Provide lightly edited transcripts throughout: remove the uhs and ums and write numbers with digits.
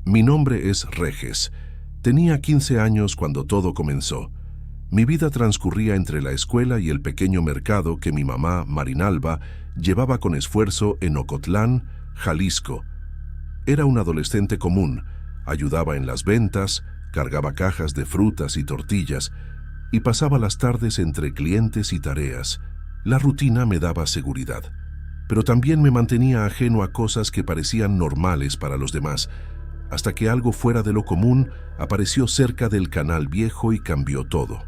Mi nombre es Reges. Tenía 15 años cuando todo comenzó. Mi vida transcurría entre la escuela y el pequeño mercado que mi mamá, Marinalba, llevaba con esfuerzo en Ocotlán, Jalisco. Era un adolescente común, ayudaba en las ventas, cargaba cajas de frutas y tortillas y pasaba las tardes entre clientes y tareas. La rutina me daba seguridad, pero también me mantenía ajeno a cosas que parecían normales para los demás, hasta que algo fuera de lo común apareció cerca del Canal Viejo y cambió todo.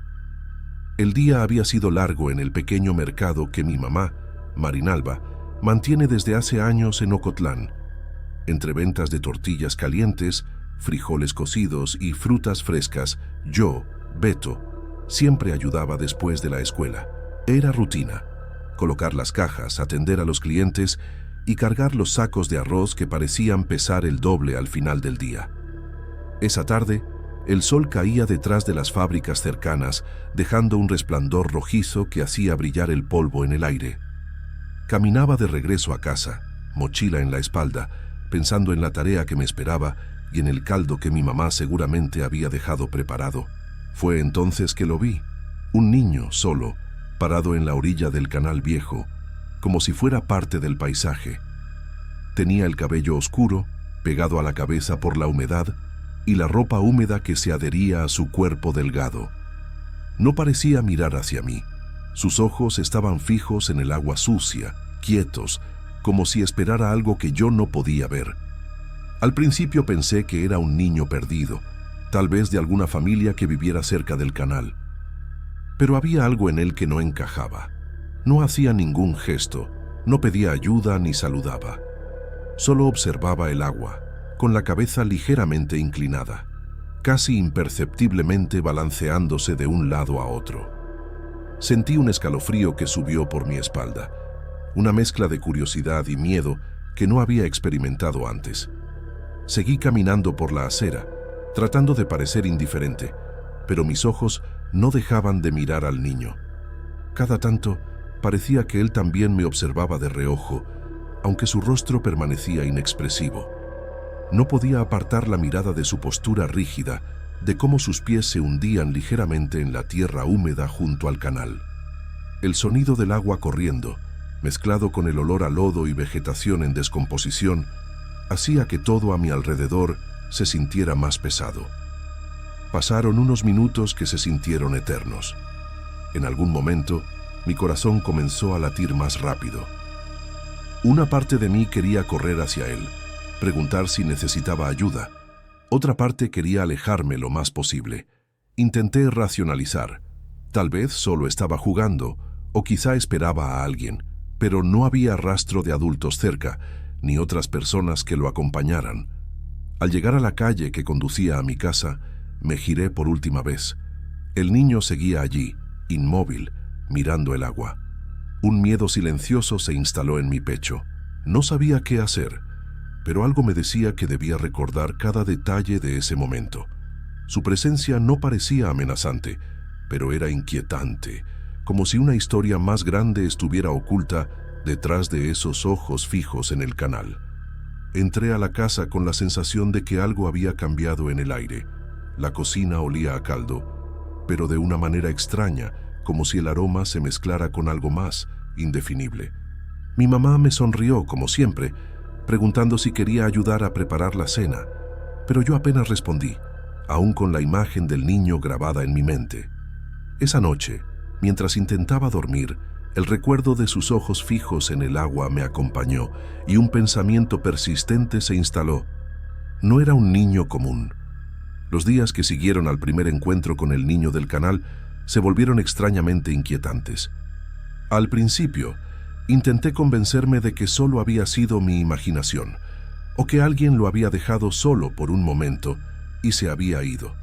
El día había sido largo en el pequeño mercado que mi mamá, Marinalba, mantiene desde hace años en Ocotlán. Entre ventas de tortillas calientes, frijoles cocidos y frutas frescas, yo, Beto, siempre ayudaba después de la escuela. Era rutina: colocar las cajas, atender a los clientes y cargar los sacos de arroz que parecían pesar el doble al final del día. Esa tarde, el sol caía detrás de las fábricas cercanas, dejando un resplandor rojizo que hacía brillar el polvo en el aire. Caminaba de regreso a casa, mochila en la espalda, pensando en la tarea que me esperaba y en el caldo que mi mamá seguramente había dejado preparado. Fue entonces que lo vi, un niño solo, parado en la orilla del Canal Viejo, como si fuera parte del paisaje. Tenía el cabello oscuro, pegado a la cabeza por la humedad, y la ropa húmeda que se adhería a su cuerpo delgado. No parecía mirar hacia mí. Sus ojos estaban fijos en el agua sucia, quietos, como si esperara algo que yo no podía ver. Al principio pensé que era un niño perdido, tal vez de alguna familia que viviera cerca del canal. Pero había algo en él que no encajaba. No hacía ningún gesto, no pedía ayuda ni saludaba. Solo observaba el agua, con la cabeza ligeramente inclinada, casi imperceptiblemente balanceándose de un lado a otro. Sentí un escalofrío que subió por mi espalda, una mezcla de curiosidad y miedo que no había experimentado antes. Seguí caminando por la acera, tratando de parecer indiferente, pero mis ojos no dejaban de mirar al niño. Cada tanto parecía que él también me observaba de reojo, aunque su rostro permanecía inexpresivo. No podía apartar la mirada de su postura rígida, de cómo sus pies se hundían ligeramente en la tierra húmeda junto al canal. El sonido del agua corriendo, mezclado con el olor a lodo y vegetación en descomposición, hacía que todo a mi alrededor se sintiera más pesado. Pasaron unos minutos que se sintieron eternos. En algún momento, mi corazón comenzó a latir más rápido. Una parte de mí quería correr hacia él, preguntar si necesitaba ayuda. Otra parte quería alejarme lo más posible. Intenté racionalizar. Tal vez solo estaba jugando, o quizá esperaba a alguien, pero no había rastro de adultos cerca, ni otras personas que lo acompañaran. Al llegar a la calle que conducía a mi casa, me giré por última vez. El niño seguía allí, inmóvil, mirando el agua. Un miedo silencioso se instaló en mi pecho. No sabía qué hacer, pero algo me decía que debía recordar cada detalle de ese momento. Su presencia no parecía amenazante, pero era inquietante, como si una historia más grande estuviera oculta detrás de esos ojos fijos en el canal. Entré a la casa con la sensación de que algo había cambiado en el aire. La cocina olía a caldo, pero de una manera extraña, como si el aroma se mezclara con algo más, indefinible. Mi mamá me sonrió, como siempre, preguntando si quería ayudar a preparar la cena, pero yo apenas respondí, aún con la imagen del niño grabada en mi mente. Esa noche, mientras intentaba dormir, el recuerdo de sus ojos fijos en el agua me acompañó y un pensamiento persistente se instaló. No era un niño común. Los días que siguieron al primer encuentro con el niño del canal se volvieron extrañamente inquietantes. Al principio, intenté convencerme de que solo había sido mi imaginación, o que alguien lo había dejado solo por un momento y se había ido.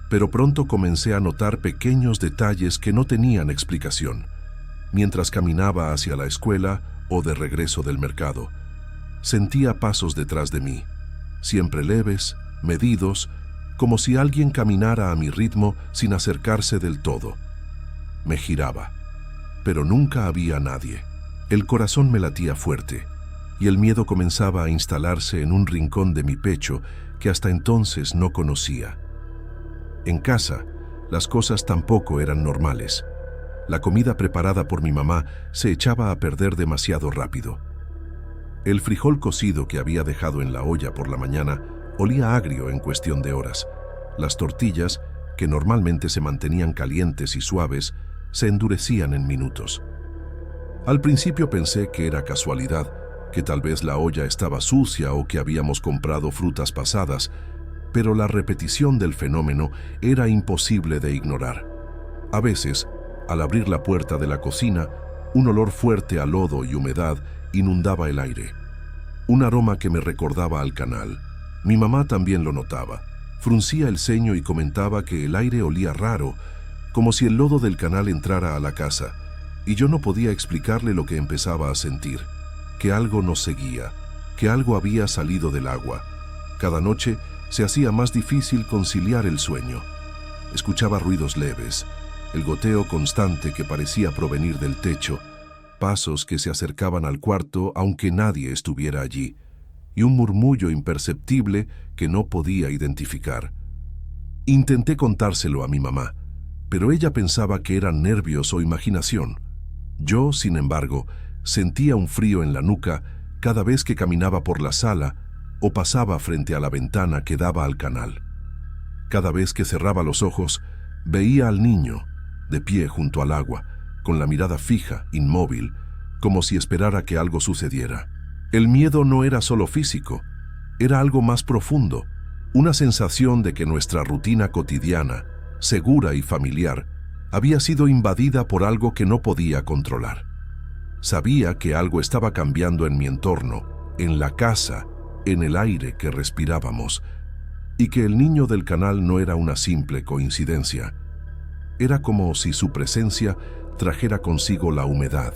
Pero pronto comencé a notar pequeños detalles que no tenían explicación. Mientras caminaba hacia la escuela o de regreso del mercado, sentía pasos detrás de mí, siempre leves, medidos, como si alguien caminara a mi ritmo sin acercarse del todo. Me giraba, pero nunca había nadie. El corazón me latía fuerte, y el miedo comenzaba a instalarse en un rincón de mi pecho que hasta entonces no conocía. En casa, las cosas tampoco eran normales. La comida preparada por mi mamá se echaba a perder demasiado rápido. El frijol cocido que había dejado en la olla por la mañana olía agrio en cuestión de horas. Las tortillas, que normalmente se mantenían calientes y suaves, se endurecían en minutos. Al principio pensé que era casualidad, que tal vez la olla estaba sucia o que habíamos comprado frutas pasadas, pero la repetición del fenómeno era imposible de ignorar. A veces, al abrir la puerta de la cocina, un olor fuerte a lodo y humedad inundaba el aire. Un aroma que me recordaba al canal. Mi mamá también lo notaba. Fruncía el ceño y comentaba que el aire olía raro, como si el lodo del canal entrara a la casa, y yo no podía explicarle lo que empezaba a sentir, que algo nos seguía, que algo había salido del agua. Cada noche se hacía más difícil conciliar el sueño. Escuchaba ruidos leves, el goteo constante que parecía provenir del techo, pasos que se acercaban al cuarto aunque nadie estuviera allí, y un murmullo imperceptible que no podía identificar. Intenté contárselo a mi mamá, pero ella pensaba que eran nervios o imaginación. Yo, sin embargo, sentía un frío en la nuca cada vez que caminaba por la sala o pasaba frente a la ventana que daba al canal. Cada vez que cerraba los ojos, veía al niño, de pie junto al agua, con la mirada fija, inmóvil, como si esperara que algo sucediera. El miedo no era solo físico, era algo más profundo, una sensación de que nuestra rutina cotidiana, segura y familiar, había sido invadida por algo que no podía controlar. Sabía que algo estaba cambiando en mi entorno, en la casa, en el aire que respirábamos, y que el niño del canal no era una simple coincidencia. Era como si su presencia trajera consigo la humedad,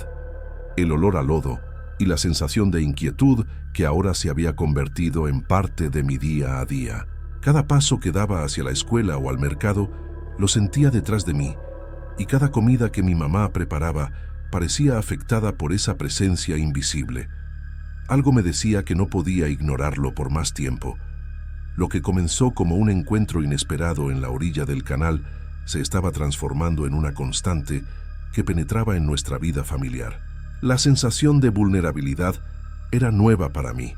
el olor a lodo y la sensación de inquietud que ahora se había convertido en parte de mi día a día. Cada paso que daba hacia la escuela o al mercado lo sentía detrás de mí, y cada comida que mi mamá preparaba parecía afectada por esa presencia invisible. Algo me decía que no podía ignorarlo por más tiempo. Lo que comenzó como un encuentro inesperado en la orilla del canal se estaba transformando en una constante que penetraba en nuestra vida familiar. La sensación de vulnerabilidad era nueva para mí.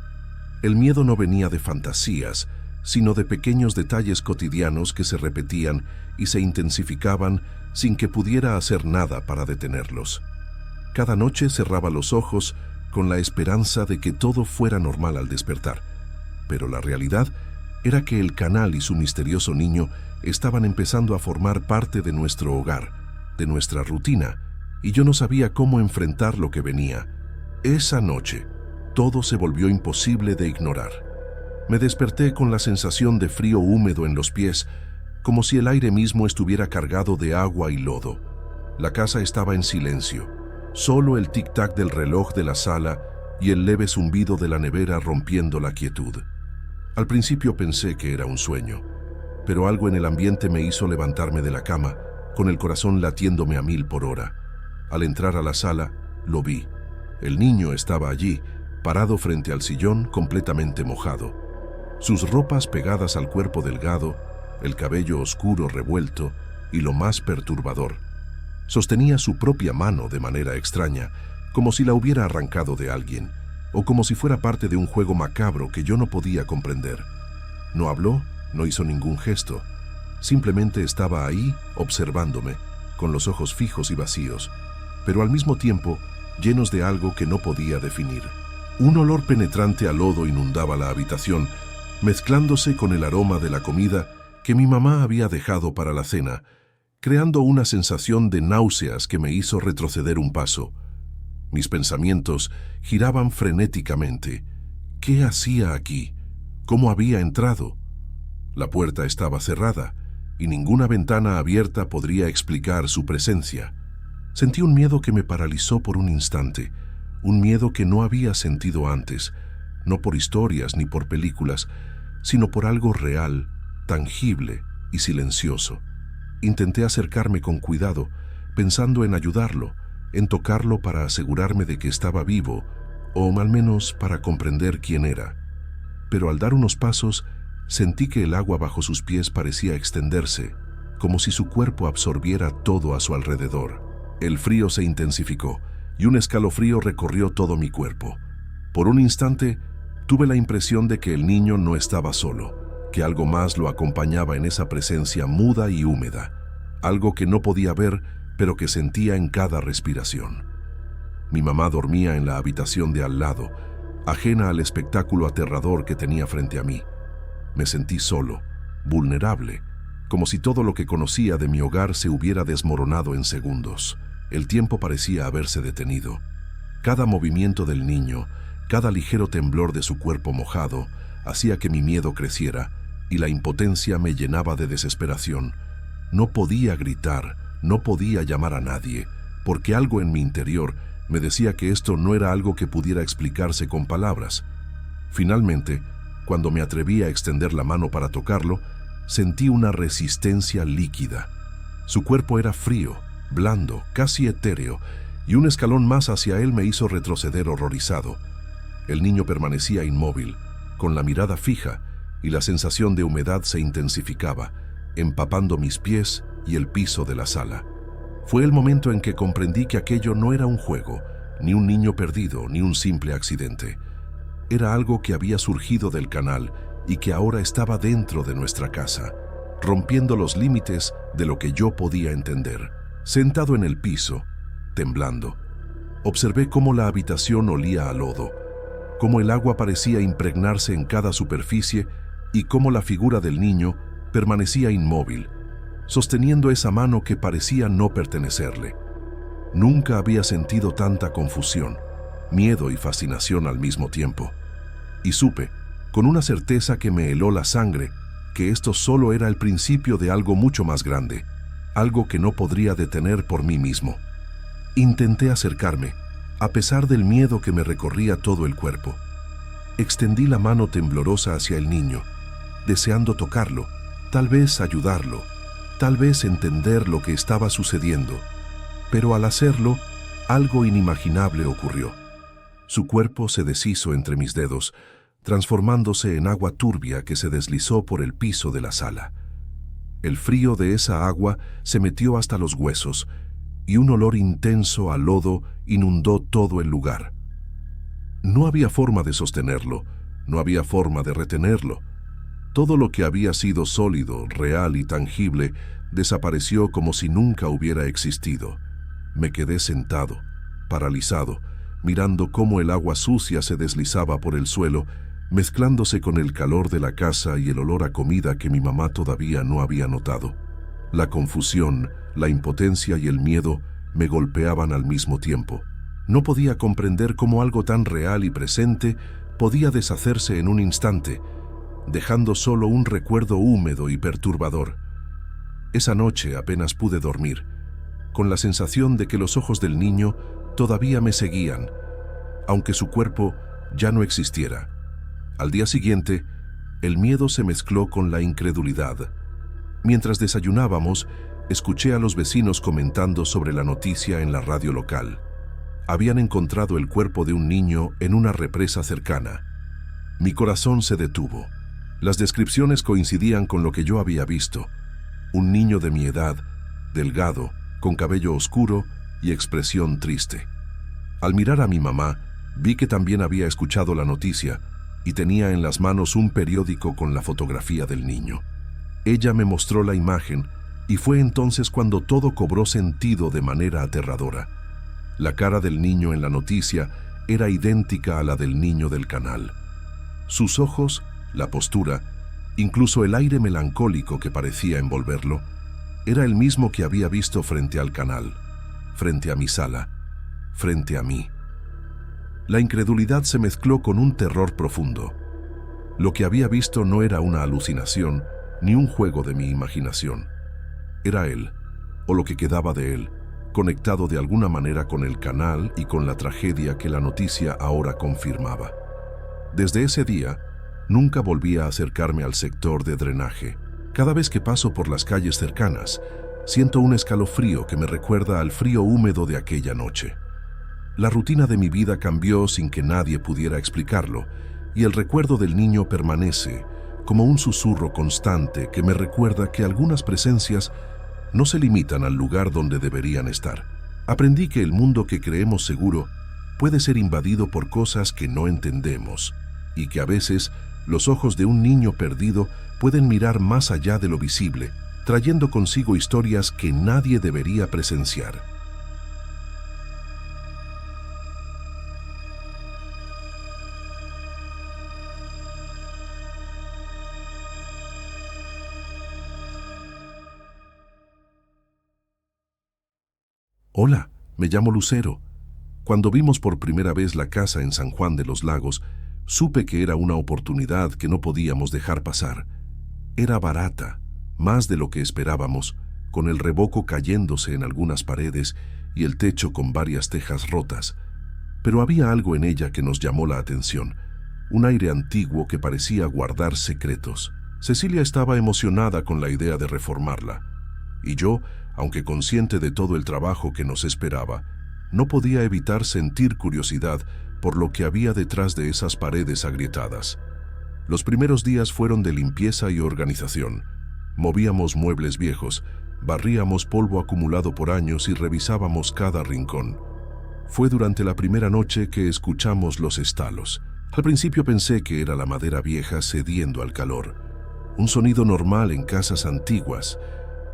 El miedo no venía de fantasías, sino de pequeños detalles cotidianos que se repetían y se intensificaban sin que pudiera hacer nada para detenerlos. Cada noche cerraba los ojos con la esperanza de que todo fuera normal al despertar, pero la realidad era que el canal y su misterioso niño estaban empezando a formar parte de nuestro hogar, de nuestra rutina, y yo no sabía cómo enfrentar lo que venía. Esa noche, todo se volvió imposible de ignorar. Me desperté con la sensación de frío húmedo en los pies, como si el aire mismo estuviera cargado de agua y lodo. La casa estaba en silencio, solo el tic-tac del reloj de la sala y el leve zumbido de la nevera rompiendo la quietud. Al principio pensé que era un sueño, pero algo en el ambiente me hizo levantarme de la cama, con el corazón latiéndome a 1000 por hora. Al entrar a la sala, lo vi. El niño estaba allí, parado frente al sillón, completamente mojado. Sus ropas pegadas al cuerpo delgado, el cabello oscuro revuelto y lo más perturbador, sostenía su propia mano de manera extraña, como si la hubiera arrancado de alguien, o como si fuera parte de un juego macabro que yo no podía comprender. No habló, no hizo ningún gesto, simplemente estaba ahí observándome, con los ojos fijos y vacíos, pero al mismo tiempo llenos de algo que no podía definir. Un olor penetrante a lodo inundaba la habitación, mezclándose con el aroma de la comida que mi mamá había dejado para la cena, creando una sensación de náuseas que me hizo retroceder un paso. Mis pensamientos giraban frenéticamente. ¿Qué hacía aquí? ¿Cómo había entrado? La puerta estaba cerrada, y ninguna ventana abierta podría explicar su presencia. Sentí un miedo que me paralizó por un instante, un miedo que no había sentido antes, no por historias ni por películas, sino por algo real, tangible y silencioso. Intenté acercarme con cuidado, pensando en ayudarlo, en tocarlo para asegurarme de que estaba vivo o al menos para comprender quién era. Pero al dar unos pasos, sentí que el agua bajo sus pies parecía extenderse, como si su cuerpo absorbiera todo a su alrededor. El frío se intensificó y un escalofrío recorrió todo mi cuerpo. Por un instante, tuve la impresión de que el niño no estaba solo, que algo más lo acompañaba en esa presencia muda y húmeda, algo que no podía ver, pero que sentía en cada respiración. Mi mamá dormía en la habitación de al lado, ajena al espectáculo aterrador que tenía frente a mí. Me sentí solo, vulnerable, como si todo lo que conocía de mi hogar se hubiera desmoronado en segundos. El tiempo parecía haberse detenido. Cada movimiento del niño, cada ligero temblor de su cuerpo mojado, hacía que mi miedo creciera y la impotencia me llenaba de desesperación. No podía gritar, no podía llamar a nadie, porque algo en mi interior me decía que esto no era algo que pudiera explicarse con palabras. Finalmente, cuando me atreví a extender la mano para tocarlo, sentí una resistencia líquida. Su cuerpo era frío, blando, casi etéreo, y un escalón más hacia él me hizo retroceder horrorizado. El niño permanecía inmóvil, con la mirada fija, y la sensación de humedad se intensificaba, empapando mis pies y el piso de la sala. Fue el momento en que comprendí que aquello no era un juego, ni un niño perdido, ni un simple accidente. Era algo que había surgido del canal y que ahora estaba dentro de nuestra casa, rompiendo los límites de lo que yo podía entender. Sentado en el piso, temblando, observé cómo la habitación olía a lodo, cómo el agua parecía impregnarse en cada superficie y cómo la figura del niño permanecía inmóvil, sosteniendo esa mano que parecía no pertenecerle. Nunca había sentido tanta confusión, miedo y fascinación al mismo tiempo. Y supe, con una certeza que me heló la sangre, que esto solo era el principio de algo mucho más grande, algo que no podría detener por mí mismo. Intenté acercarme, a pesar del miedo que me recorría todo el cuerpo. Extendí la mano temblorosa hacia el niño, deseando tocarlo, tal vez ayudarlo, tal vez entender lo que estaba sucediendo. Pero al hacerlo, algo inimaginable ocurrió. Su cuerpo se deshizo entre mis dedos, transformándose en agua turbia que se deslizó por el piso de la sala. El frío de esa agua se metió hasta los huesos, y un olor intenso a lodo inundó todo el lugar. No había forma de sostenerlo, no había forma de retenerlo. Todo lo que había sido sólido, real y tangible desapareció como si nunca hubiera existido. Me quedé sentado, paralizado, mirando cómo el agua sucia se deslizaba por el suelo, mezclándose con el calor de la casa y el olor a comida que mi mamá todavía no había notado. La confusión, la impotencia y el miedo me golpeaban al mismo tiempo. No podía comprender cómo algo tan real y presente podía deshacerse en un instante, dejando solo un recuerdo húmedo y perturbador. Esa noche apenas pude dormir, con la sensación de que los ojos del niño todavía me seguían, aunque su cuerpo ya no existiera. Al día siguiente, el miedo se mezcló con la incredulidad. Mientras desayunábamos, escuché a los vecinos comentando sobre la noticia en la radio local. Habían encontrado el cuerpo de un niño en una represa cercana. Mi corazón se detuvo. Las descripciones coincidían con lo que yo había visto. Un niño de mi edad, delgado, con cabello oscuro y expresión triste. Al mirar a mi mamá, vi que también había escuchado la noticia y tenía en las manos un periódico con la fotografía del niño. Ella me mostró la imagen y fue entonces cuando todo cobró sentido de manera aterradora. La cara del niño en la noticia era idéntica a la del niño del canal. Sus ojos, la postura, incluso el aire melancólico que parecía envolverlo, era el mismo que había visto frente al canal, frente a mi sala, frente a mí. La incredulidad se mezcló con un terror profundo. Lo que había visto no era una alucinación ni un juego de mi imaginación. Era él, o lo que quedaba de él, conectado de alguna manera con el canal y con la tragedia que la noticia ahora confirmaba. Desde ese día, nunca volví a acercarme al sector de drenaje. Cada vez que paso por las calles cercanas, siento un escalofrío que me recuerda al frío húmedo de aquella noche. La rutina de mi vida cambió sin que nadie pudiera explicarlo, y el recuerdo del niño permanece como un susurro constante que me recuerda que algunas presencias no se limitan al lugar donde deberían estar. Aprendí que el mundo que creemos seguro puede ser invadido por cosas que no entendemos, y que a veces los ojos de un niño perdido pueden mirar más allá de lo visible, trayendo consigo historias que nadie debería presenciar. Hola, me llamo Lucero. Cuando vimos por primera vez la casa en San Juan de los Lagos, supe que era una oportunidad que no podíamos dejar pasar. Era barata, más de lo que esperábamos, con el revoco cayéndose en algunas paredes y el techo con varias tejas rotas. Pero había algo en ella que nos llamó la atención, un aire antiguo que parecía guardar secretos. Cecilia estaba emocionada con la idea de reformarla, y yo, aunque consciente de todo el trabajo que nos esperaba, no podía evitar sentir curiosidad por lo que había detrás de esas paredes agrietadas. Los primeros días fueron de limpieza y organización. Movíamos muebles viejos, barríamos polvo acumulado por años y revisábamos cada rincón. Fue durante la primera noche que escuchamos los estalos. Al principio pensé que era la madera vieja cediendo al calor, un sonido normal en casas antiguas.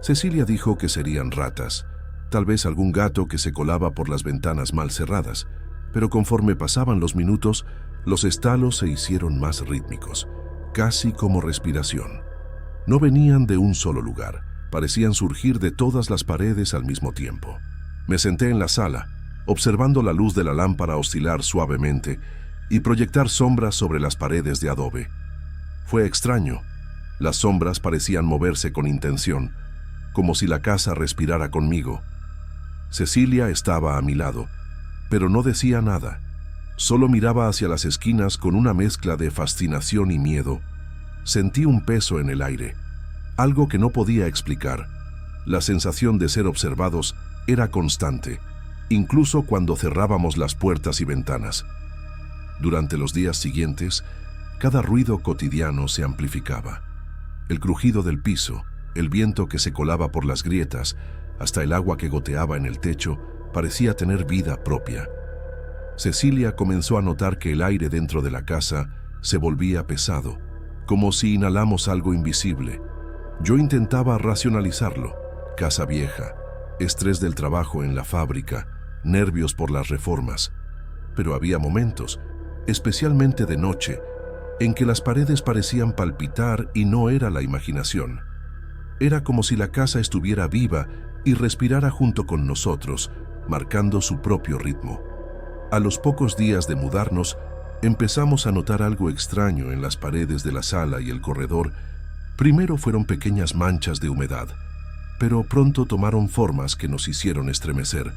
Cecilia dijo que serían ratas, tal vez algún gato que se colaba por las ventanas mal cerradas, pero conforme pasaban los minutos, los estalos se hicieron más rítmicos, casi como respiración. No venían de un solo lugar, parecían surgir de todas las paredes al mismo tiempo. Me senté en la sala, observando la luz de la lámpara oscilar suavemente y proyectar sombras sobre las paredes de adobe. Fue extraño. Las sombras parecían moverse con intención, como si la casa respirara conmigo. Cecilia estaba a mi lado, pero no decía nada. Solo miraba hacia las esquinas con una mezcla de fascinación y miedo. Sentí un peso en el aire, algo que no podía explicar. La sensación de ser observados era constante, incluso cuando cerrábamos las puertas y ventanas. Durante los días siguientes, cada ruido cotidiano se amplificaba. El crujido del piso, el viento que se colaba por las grietas, hasta el agua que goteaba en el techo, parecía tener vida propia. Cecilia comenzó a notar que el aire dentro de la casa se volvía pesado, como si inhalamos algo invisible. Yo intentaba racionalizarlo: casa vieja, estrés del trabajo en la fábrica, nervios por las reformas. Pero había momentos, especialmente de noche, en que las paredes parecían palpitar y no era la imaginación. Era como si la casa estuviera viva y respirara junto con nosotros, marcando su propio ritmo. A los pocos días de mudarnos, empezamos a notar algo extraño en las paredes de la sala y el corredor. Primero fueron pequeñas manchas de humedad, pero pronto tomaron formas que nos hicieron estremecer.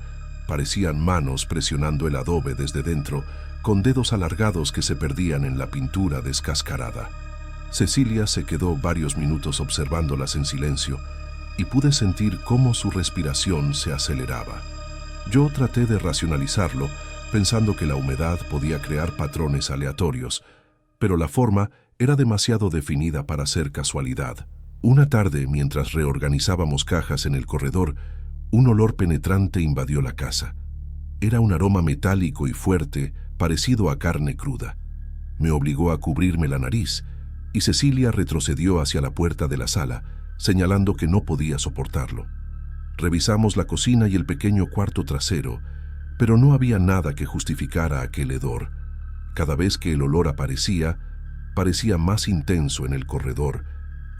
Parecían manos presionando el adobe desde dentro, con dedos alargados que se perdían en la pintura descascarada. Cecilia se quedó varios minutos observándolas en silencio y pude sentir cómo su respiración se aceleraba. Yo traté de racionalizarlo, pensando que la humedad podía crear patrones aleatorios, pero la forma era demasiado definida para ser casualidad. Una tarde, mientras reorganizábamos cajas en el corredor, un olor penetrante invadió la casa. Era un aroma metálico y fuerte, parecido a carne cruda. Me obligó a cubrirme la nariz, y Cecilia retrocedió hacia la puerta de la sala, señalando que no podía soportarlo. Revisamos la cocina y el pequeño cuarto trasero, pero no había nada que justificara aquel hedor. Cada vez que el olor aparecía, parecía más intenso en el corredor,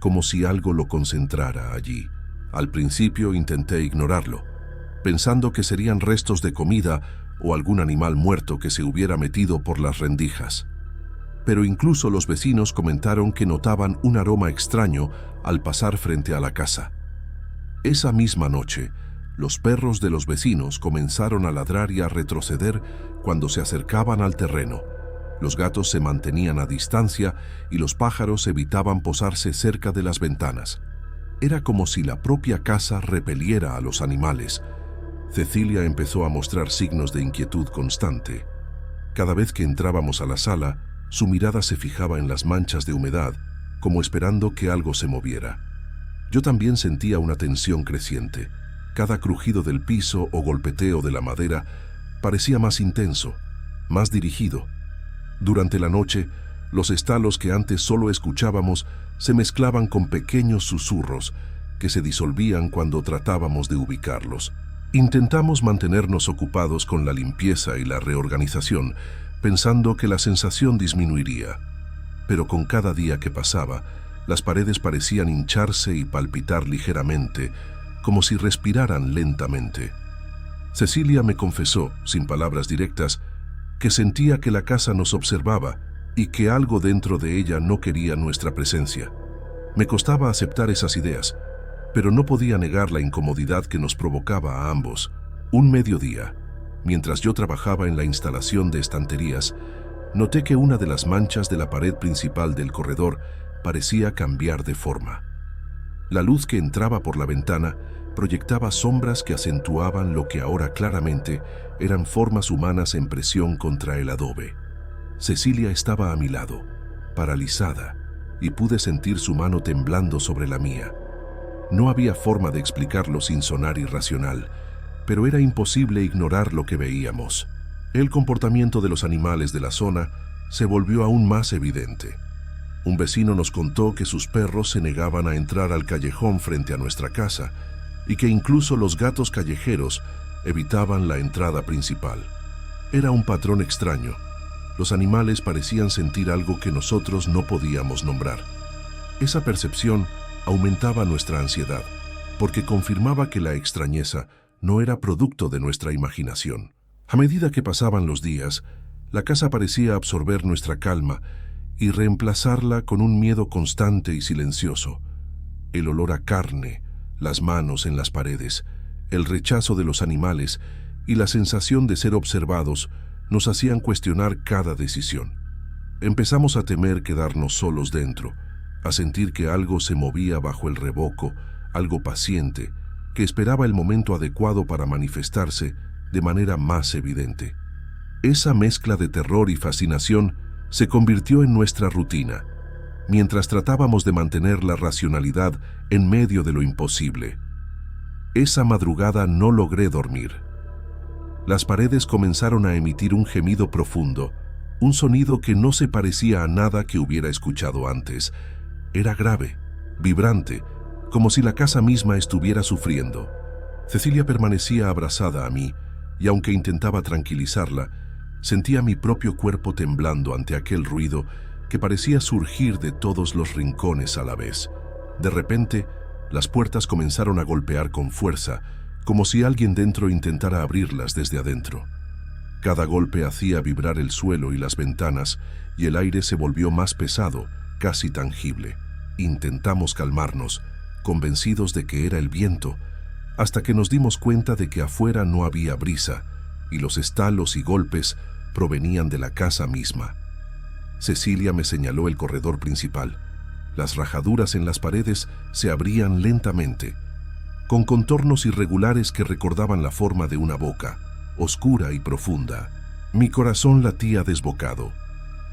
como si algo lo concentrara allí. Al principio intenté ignorarlo, pensando que serían restos de comida o algún animal muerto que se hubiera metido por las rendijas. Pero incluso los vecinos comentaron que notaban un aroma extraño al pasar frente a la casa. Esa misma noche, los perros de los vecinos comenzaron a ladrar y a retroceder cuando se acercaban al terreno. Los gatos se mantenían a distancia y los pájaros evitaban posarse cerca de las ventanas. Era como si la propia casa repeliera a los animales. Cecilia empezó a mostrar signos de inquietud constante. Cada vez que entrábamos a la sala, su mirada se fijaba en las manchas de humedad, como esperando que algo se moviera. Yo también sentía una tensión creciente. Cada crujido del piso o golpeteo de la madera parecía más intenso, más dirigido. Durante la noche, los estalos que antes solo escuchábamos se mezclaban con pequeños susurros que se disolvían cuando tratábamos de ubicarlos. Intentamos mantenernos ocupados con la limpieza y la reorganización, pensando que la sensación disminuiría. Pero con cada día que pasaba, las paredes parecían hincharse y palpitar ligeramente, como si respiraran lentamente. Cecilia me confesó, sin palabras directas, que sentía que la casa nos observaba y que algo dentro de ella no quería nuestra presencia. Me costaba aceptar esas ideas, pero no podía negar la incomodidad que nos provocaba a ambos. Un mediodía, mientras yo trabajaba en la instalación de estanterías, noté que una de las manchas de la pared principal del corredor parecía cambiar de forma. La luz que entraba por la ventana proyectaba sombras que acentuaban lo que ahora claramente eran formas humanas en presión contra el adobe. Cecilia estaba a mi lado, paralizada, y pude sentir su mano temblando sobre la mía. No había forma de explicarlo sin sonar irracional, pero era imposible ignorar lo que veíamos. El comportamiento de los animales de la zona se volvió aún más evidente. Un vecino nos contó que sus perros se negaban a entrar al callejón frente a nuestra casa y que incluso los gatos callejeros evitaban la entrada principal. Era un patrón extraño. Los animales parecían sentir algo que nosotros no podíamos nombrar. Esa percepción aumentaba nuestra ansiedad, porque confirmaba que la extrañeza no era producto de nuestra imaginación. A medida que pasaban los días, la casa parecía absorber nuestra calma y reemplazarla con un miedo constante y silencioso. El olor a carne, las manos en las paredes, el rechazo de los animales y la sensación de ser observados nos hacían cuestionar cada decisión. Empezamos a temer quedarnos solos dentro, a sentir que algo se movía bajo el revoco, algo paciente, que esperaba el momento adecuado para manifestarse de manera más evidente. Esa mezcla de terror y fascinación se convirtió en nuestra rutina, mientras tratábamos de mantener la racionalidad en medio de lo imposible. Esa madrugada no logré dormir. Las paredes comenzaron a emitir un gemido profundo, un sonido que no se parecía a nada que hubiera escuchado antes. Era grave, vibrante, como si la casa misma estuviera sufriendo. Cecilia permanecía abrazada a mí, y aunque intentaba tranquilizarla, sentía mi propio cuerpo temblando ante aquel ruido que parecía surgir de todos los rincones a la vez. De repente, las puertas comenzaron a golpear con fuerza, como si alguien dentro intentara abrirlas desde adentro. Cada golpe hacía vibrar el suelo y las ventanas, y el aire se volvió más pesado, casi tangible. Intentamos calmarnos, convencidos de que era el viento, hasta que nos dimos cuenta de que afuera no había brisa, y los estalos y golpes provenían de la casa misma. Cecilia me señaló el corredor principal. Las rajaduras en las paredes se abrían lentamente, con contornos irregulares que recordaban la forma de una boca, oscura y profunda. Mi corazón latía desbocado.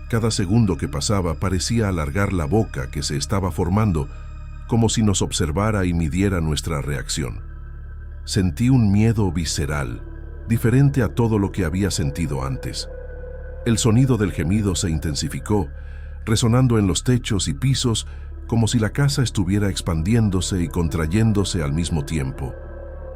Cada segundo que pasaba parecía alargar la boca que se estaba formando, como si nos observara y midiera nuestra reacción. Sentí un miedo visceral, diferente a todo lo que había sentido antes. El sonido del gemido se intensificó, resonando en los techos y pisos como si la casa estuviera expandiéndose y contrayéndose al mismo tiempo.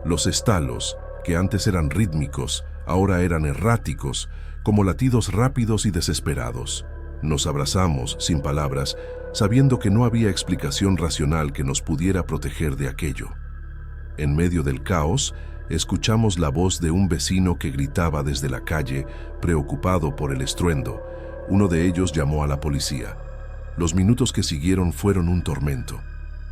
Los estalos, que antes eran rítmicos, ahora eran erráticos, como latidos rápidos y desesperados. Nos abrazamos, sin palabras, sabiendo que no había explicación racional que nos pudiera proteger de aquello. En medio del caos, escuchamos la voz de un vecino que gritaba desde la calle, preocupado por el estruendo. Uno de ellos llamó a la policía. Los minutos que siguieron fueron un tormento.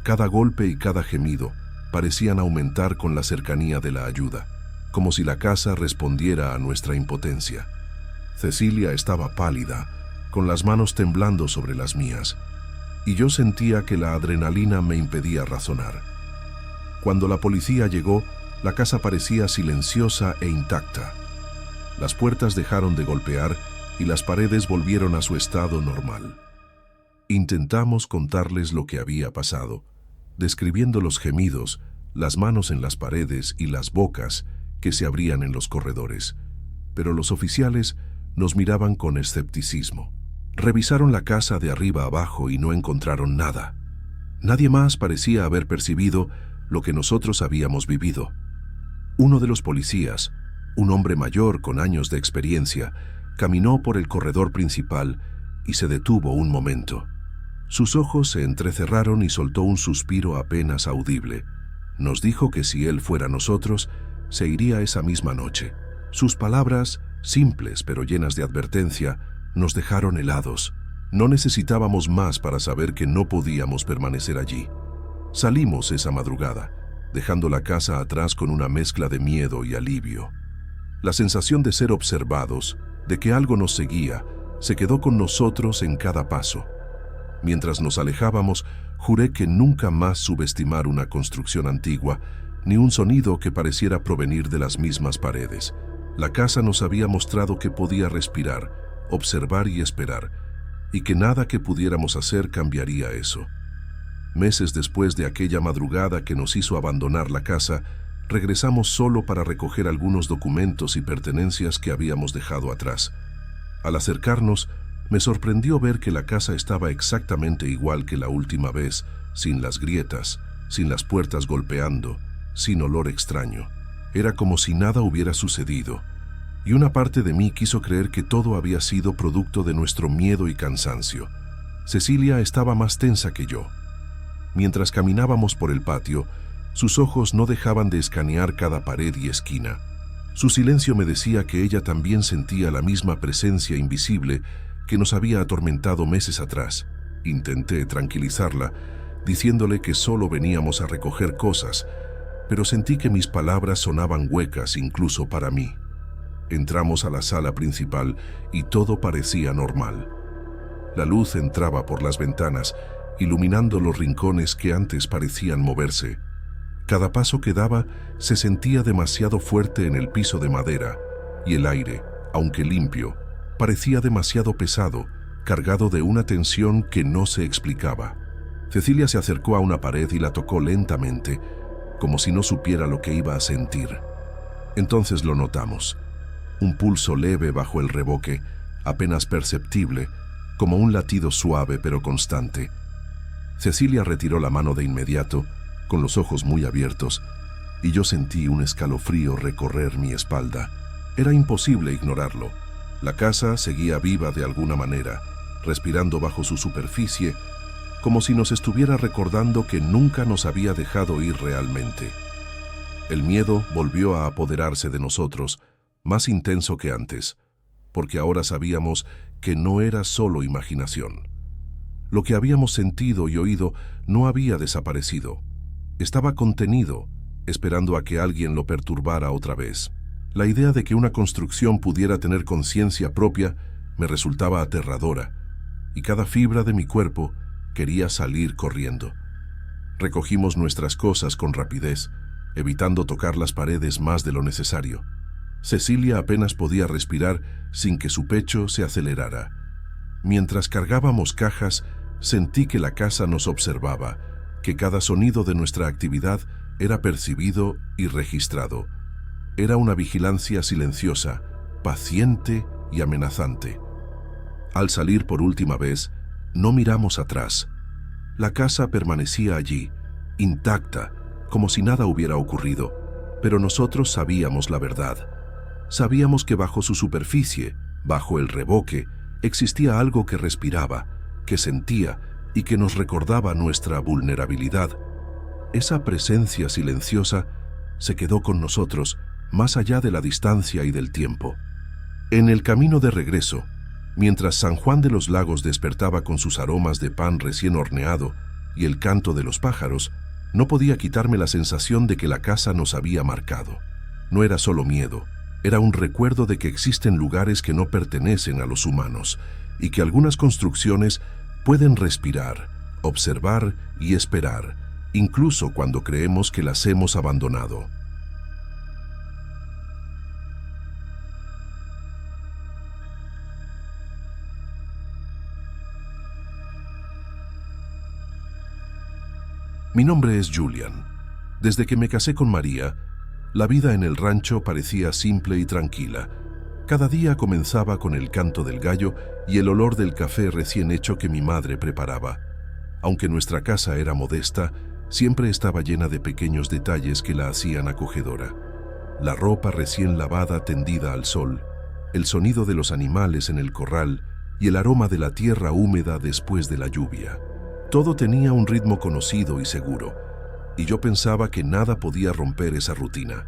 Cada golpe y cada gemido parecían aumentar con la cercanía de la ayuda, como si la casa respondiera a nuestra impotencia. Cecilia estaba pálida, con las manos temblando sobre las mías, y yo sentía que la adrenalina me impedía razonar. Cuando la policía llegó, La casa parecía silenciosa e intacta. Las puertas dejaron de golpear y las paredes volvieron a su estado normal. Intentamos contarles lo que había pasado, describiendo los gemidos, las manos en las paredes y las bocas que se abrían en los corredores, pero los oficiales nos miraban con escepticismo. Revisaron la casa de arriba abajo y no encontraron nada. Nadie más parecía haber percibido lo que nosotros habíamos vivido. Uno de los policías, un hombre mayor con años de experiencia, caminó por el corredor principal y se detuvo un momento. Sus ojos se entrecerraron y soltó un suspiro apenas audible. Nos dijo que si él fuera nosotros, se iría esa misma noche. Sus palabras, simples pero llenas de advertencia, nos dejaron helados. No necesitábamos más para saber que no podíamos permanecer allí. Salimos esa madrugada, dejando la casa atrás con una mezcla de miedo y alivio. La sensación de ser observados, de que algo nos seguía, se quedó con nosotros en cada paso. Mientras nos alejábamos, juré que nunca más subestimar una construcción antigua, ni un sonido que pareciera provenir de las mismas paredes. La casa nos había mostrado que podía respirar, observar y esperar, y que nada que pudiéramos hacer cambiaría eso. Meses después de aquella madrugada que nos hizo abandonar la casa, regresamos solo para recoger algunos documentos y pertenencias que habíamos dejado atrás. Al acercarnos, me sorprendió ver que la casa estaba exactamente igual que la última vez, sin las grietas, sin las puertas golpeando, sin olor extraño. Era como si nada hubiera sucedido, y una parte de mí quiso creer que todo había sido producto de nuestro miedo y cansancio. Cecilia estaba más tensa que yo. Mientras caminábamos por el patio, sus ojos no dejaban de escanear cada pared y esquina. Su silencio me decía que ella también sentía la misma presencia invisible que nos había atormentado meses atrás. Intenté tranquilizarla, diciéndole que solo veníamos a recoger cosas, pero sentí que mis palabras sonaban huecas incluso para mí. Entramos a la sala principal y todo parecía normal. La luz entraba por las ventanas, iluminando los rincones que antes parecían moverse. Cada paso que daba se sentía demasiado fuerte en el piso de madera, y el aire, aunque limpio, parecía demasiado pesado, cargado de una tensión que no se explicaba. Cecilia se acercó a una pared y la tocó lentamente, como si no supiera lo que iba a sentir. Entonces lo notamos. Un pulso leve bajo el revoque, apenas perceptible, como un latido suave pero constante. Cecilia retiró la mano de inmediato, con los ojos muy abiertos, y yo sentí un escalofrío recorrer mi espalda. Era imposible ignorarlo. La casa seguía viva de alguna manera, respirando bajo su superficie, como si nos estuviera recordando que nunca nos había dejado ir realmente. El miedo volvió a apoderarse de nosotros, más intenso que antes, porque ahora sabíamos que no era solo imaginación. Lo que habíamos sentido y oído no había desaparecido. Estaba contenido, esperando a que alguien lo perturbara otra vez. La idea de que una construcción pudiera tener conciencia propia me resultaba aterradora, y cada fibra de mi cuerpo quería salir corriendo. Recogimos nuestras cosas con rapidez, evitando tocar las paredes más de lo necesario. Cecilia apenas podía respirar sin que su pecho se acelerara. Mientras cargábamos cajas, sentí que la casa nos observaba, que cada sonido de nuestra actividad era percibido y registrado. Era una vigilancia silenciosa, paciente y amenazante. Al salir por última vez, no miramos atrás. La casa permanecía allí, intacta, como si nada hubiera ocurrido, pero nosotros sabíamos la verdad. Sabíamos que bajo su superficie, bajo el revoque, existía algo que respiraba, que sentía y que nos recordaba nuestra vulnerabilidad. Esa presencia silenciosa se quedó con nosotros, más allá de la distancia y del tiempo. En el camino de regreso, mientras San Juan de los Lagos despertaba con sus aromas de pan recién horneado y el canto de los pájaros, no podía quitarme la sensación de que la casa nos había marcado. No era solo miedo, era un recuerdo de que existen lugares que no pertenecen a los humanos y que algunas construcciones pueden respirar, observar y esperar, incluso cuando creemos que las hemos abandonado. Mi nombre es Julian. Desde que me casé con María, la vida en el rancho parecía simple y tranquila. Cada día comenzaba con el canto del gallo y el olor del café recién hecho que mi madre preparaba. Aunque nuestra casa era modesta, siempre estaba llena de pequeños detalles que la hacían acogedora. La ropa recién lavada tendida al sol, el sonido de los animales en el corral y el aroma de la tierra húmeda después de la lluvia. Todo tenía un ritmo conocido y seguro, y yo pensaba que nada podía romper esa rutina.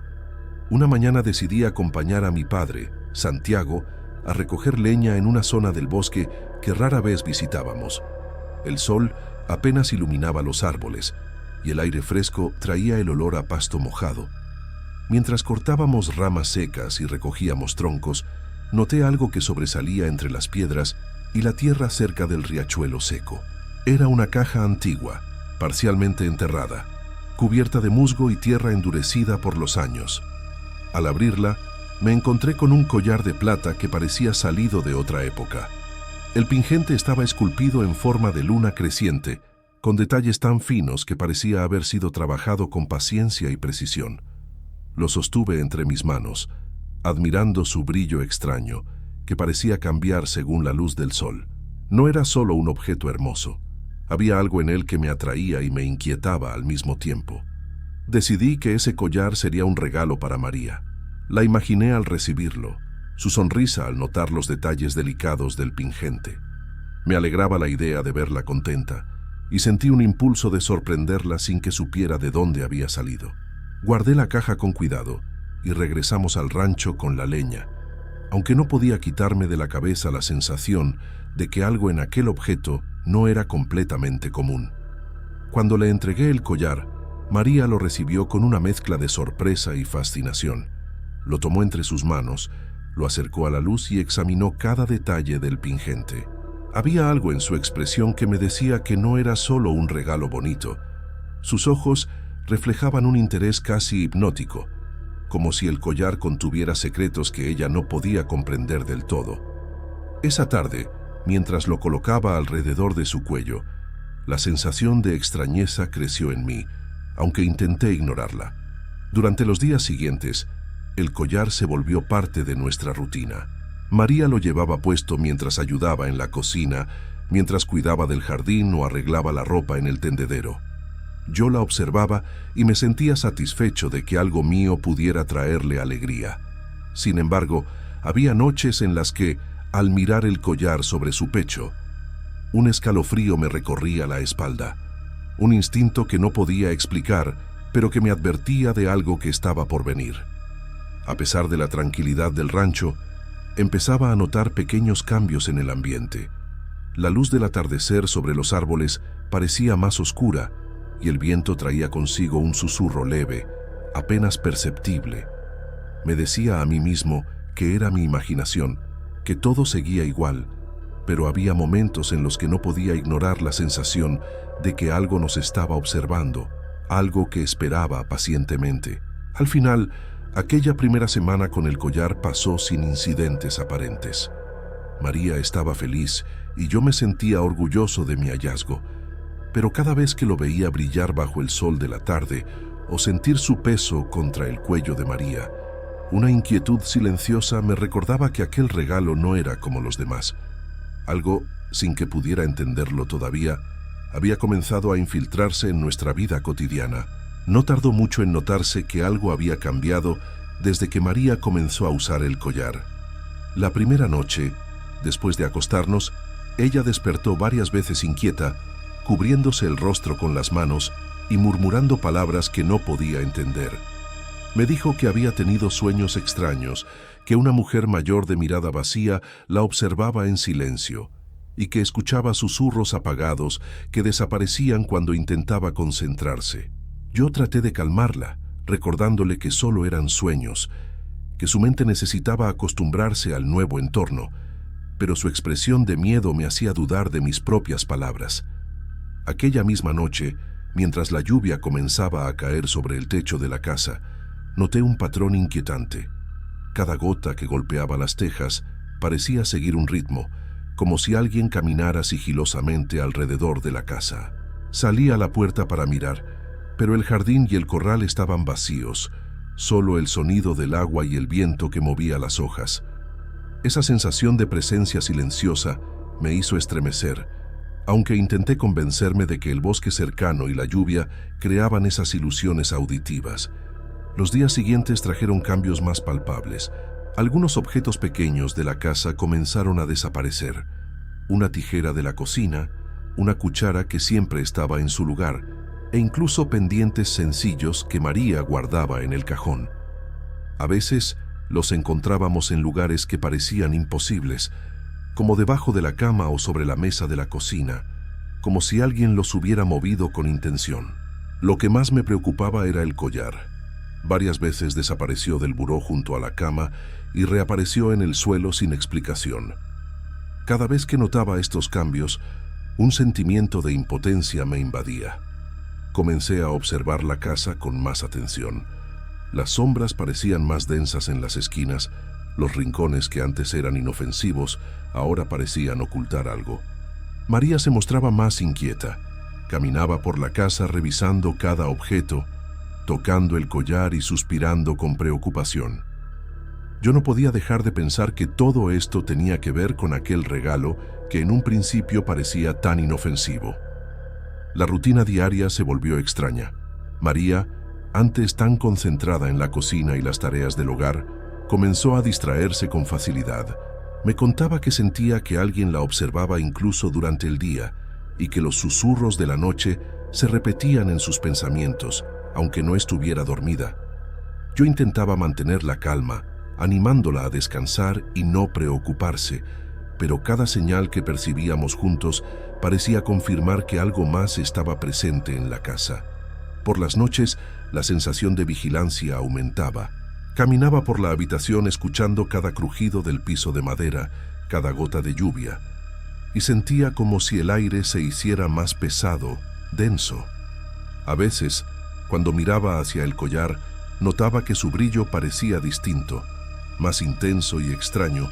Una mañana decidí acompañar a mi padre, Santiago, a recoger leña en una zona del bosque que rara vez visitábamos. El sol apenas iluminaba los árboles, y el aire fresco traía el olor a pasto mojado. Mientras cortábamos ramas secas y recogíamos troncos, noté algo que sobresalía entre las piedras y la tierra cerca del riachuelo seco. Era una caja antigua, parcialmente enterrada, cubierta de musgo y tierra endurecida por los años. Al abrirla, me encontré con un collar de plata que parecía salido de otra época. El pingente estaba esculpido en forma de luna creciente, con detalles tan finos que parecía haber sido trabajado con paciencia y precisión. Lo sostuve entre mis manos, admirando su brillo extraño, que parecía cambiar según la luz del sol. No era solo un objeto hermoso. Había algo en él que me atraía y me inquietaba al mismo tiempo. Decidí que ese collar sería un regalo para María. La imaginé al recibirlo, su sonrisa al notar los detalles delicados del pingente. Me alegraba la idea de verla contenta, y sentí un impulso de sorprenderla sin que supiera de dónde había salido. Guardé la caja con cuidado y regresamos al rancho con la leña, aunque no podía quitarme de la cabeza la sensación de que algo en aquel objeto no era completamente común. Cuando le entregué el collar, María lo recibió con una mezcla de sorpresa y fascinación. Lo tomó entre sus manos, lo acercó a la luz y examinó cada detalle del pingente. Había algo en su expresión que me decía que no era solo un regalo bonito. Sus ojos reflejaban un interés casi hipnótico, como si el collar contuviera secretos que ella no podía comprender del todo. Esa tarde, mientras lo colocaba alrededor de su cuello, la sensación de extrañeza creció en mí, aunque intenté ignorarla. Durante los días siguientes, el collar se volvió parte de nuestra rutina. María lo llevaba puesto mientras ayudaba en la cocina, mientras cuidaba del jardín o arreglaba la ropa en el tendedero. Yo la observaba y me sentía satisfecho de que algo mío pudiera traerle alegría. Sin embargo, había noches en las que, al mirar el collar sobre su pecho, un escalofrío me recorría la espalda, un instinto que no podía explicar, pero que me advertía de algo que estaba por venir. A pesar de la tranquilidad del rancho, empezaba a notar pequeños cambios en el ambiente. La luz del atardecer sobre los árboles parecía más oscura y el viento traía consigo un susurro leve, apenas perceptible. Me decía a mí mismo que era mi imaginación, que todo seguía igual, pero había momentos en los que no podía ignorar la sensación de que algo nos estaba observando, algo que esperaba pacientemente. Al final, aquella primera semana con el collar pasó sin incidentes aparentes. María estaba feliz y yo me sentía orgulloso de mi hallazgo, pero cada vez que lo veía brillar bajo el sol de la tarde o sentir su peso contra el cuello de María, una inquietud silenciosa me recordaba que aquel regalo no era como los demás. Algo, sin que pudiera entenderlo todavía, había comenzado a infiltrarse en nuestra vida cotidiana. No tardó mucho en notarse que algo había cambiado desde que María comenzó a usar el collar. La primera noche, después de acostarnos, ella despertó varias veces inquieta, cubriéndose el rostro con las manos y murmurando palabras que no podía entender. Me dijo que había tenido sueños extraños, que una mujer mayor de mirada vacía la observaba en silencio y que escuchaba susurros apagados que desaparecían cuando intentaba concentrarse. Yo traté de calmarla, recordándole que solo eran sueños, que su mente necesitaba acostumbrarse al nuevo entorno, pero su expresión de miedo me hacía dudar de mis propias palabras. Aquella misma noche, mientras la lluvia comenzaba a caer sobre el techo de la casa, noté un patrón inquietante. Cada gota que golpeaba las tejas parecía seguir un ritmo, como si alguien caminara sigilosamente alrededor de la casa. Salí a la puerta para mirar, Pero el jardín y el corral estaban vacíos, solo el sonido del agua y el viento que movía las hojas. Esa sensación de presencia silenciosa me hizo estremecer, aunque intenté convencerme de que el bosque cercano y la lluvia creaban esas ilusiones auditivas. Los días siguientes trajeron cambios más palpables. Algunos objetos pequeños de la casa comenzaron a desaparecer. Una tijera de la cocina, una cuchara que siempre estaba en su lugar, e incluso pendientes sencillos que María guardaba en el cajón. A veces los encontrábamos en lugares que parecían imposibles, como debajo de la cama o sobre la mesa de la cocina, como si alguien los hubiera movido con intención. Lo que más me preocupaba era el collar. Varias veces desapareció del buró junto a la cama y reapareció en el suelo sin explicación. Cada vez que notaba estos cambios, un sentimiento de impotencia me invadía. Comencé a observar la casa con más atención. Las sombras parecían más densas en las esquinas, los rincones que antes eran inofensivos, ahora parecían ocultar algo. María se mostraba más inquieta. Caminaba por la casa revisando cada objeto, tocando el collar y suspirando con preocupación. Yo no podía dejar de pensar que todo esto tenía que ver con aquel regalo que en un principio parecía tan inofensivo. La rutina diaria se volvió extraña. María, antes tan concentrada en la cocina y las tareas del hogar, comenzó a distraerse con facilidad. Me contaba que sentía que alguien la observaba incluso durante el día y que los susurros de la noche se repetían en sus pensamientos, aunque no estuviera dormida. Yo intentaba mantener la calma, animándola a descansar y no preocuparse, pero cada señal que percibíamos juntos parecía confirmar que algo más estaba presente en la casa. Por las noches, la sensación de vigilancia aumentaba. Caminaba por la habitación escuchando cada crujido del piso de madera, cada gota de lluvia, y sentía como si el aire se hiciera más pesado, denso. A veces, cuando miraba hacia el collar, notaba que su brillo parecía distinto, más intenso y extraño,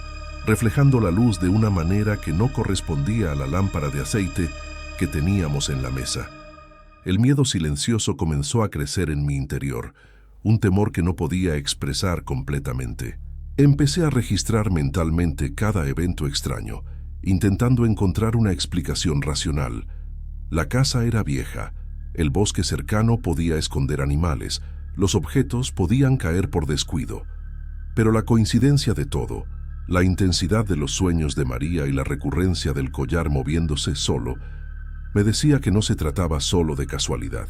reflejando la luz de una manera que no correspondía a la lámpara de aceite que teníamos en la mesa. El miedo silencioso comenzó a crecer en mi interior, un temor que no podía expresar completamente. Empecé a registrar mentalmente cada evento extraño, intentando encontrar una explicación racional. La casa era vieja, el bosque cercano podía esconder animales, los objetos podían caer por descuido. Pero la coincidencia de todo, la intensidad de los sueños de María y la recurrencia del collar moviéndose solo, me decía que no se trataba solo de casualidad.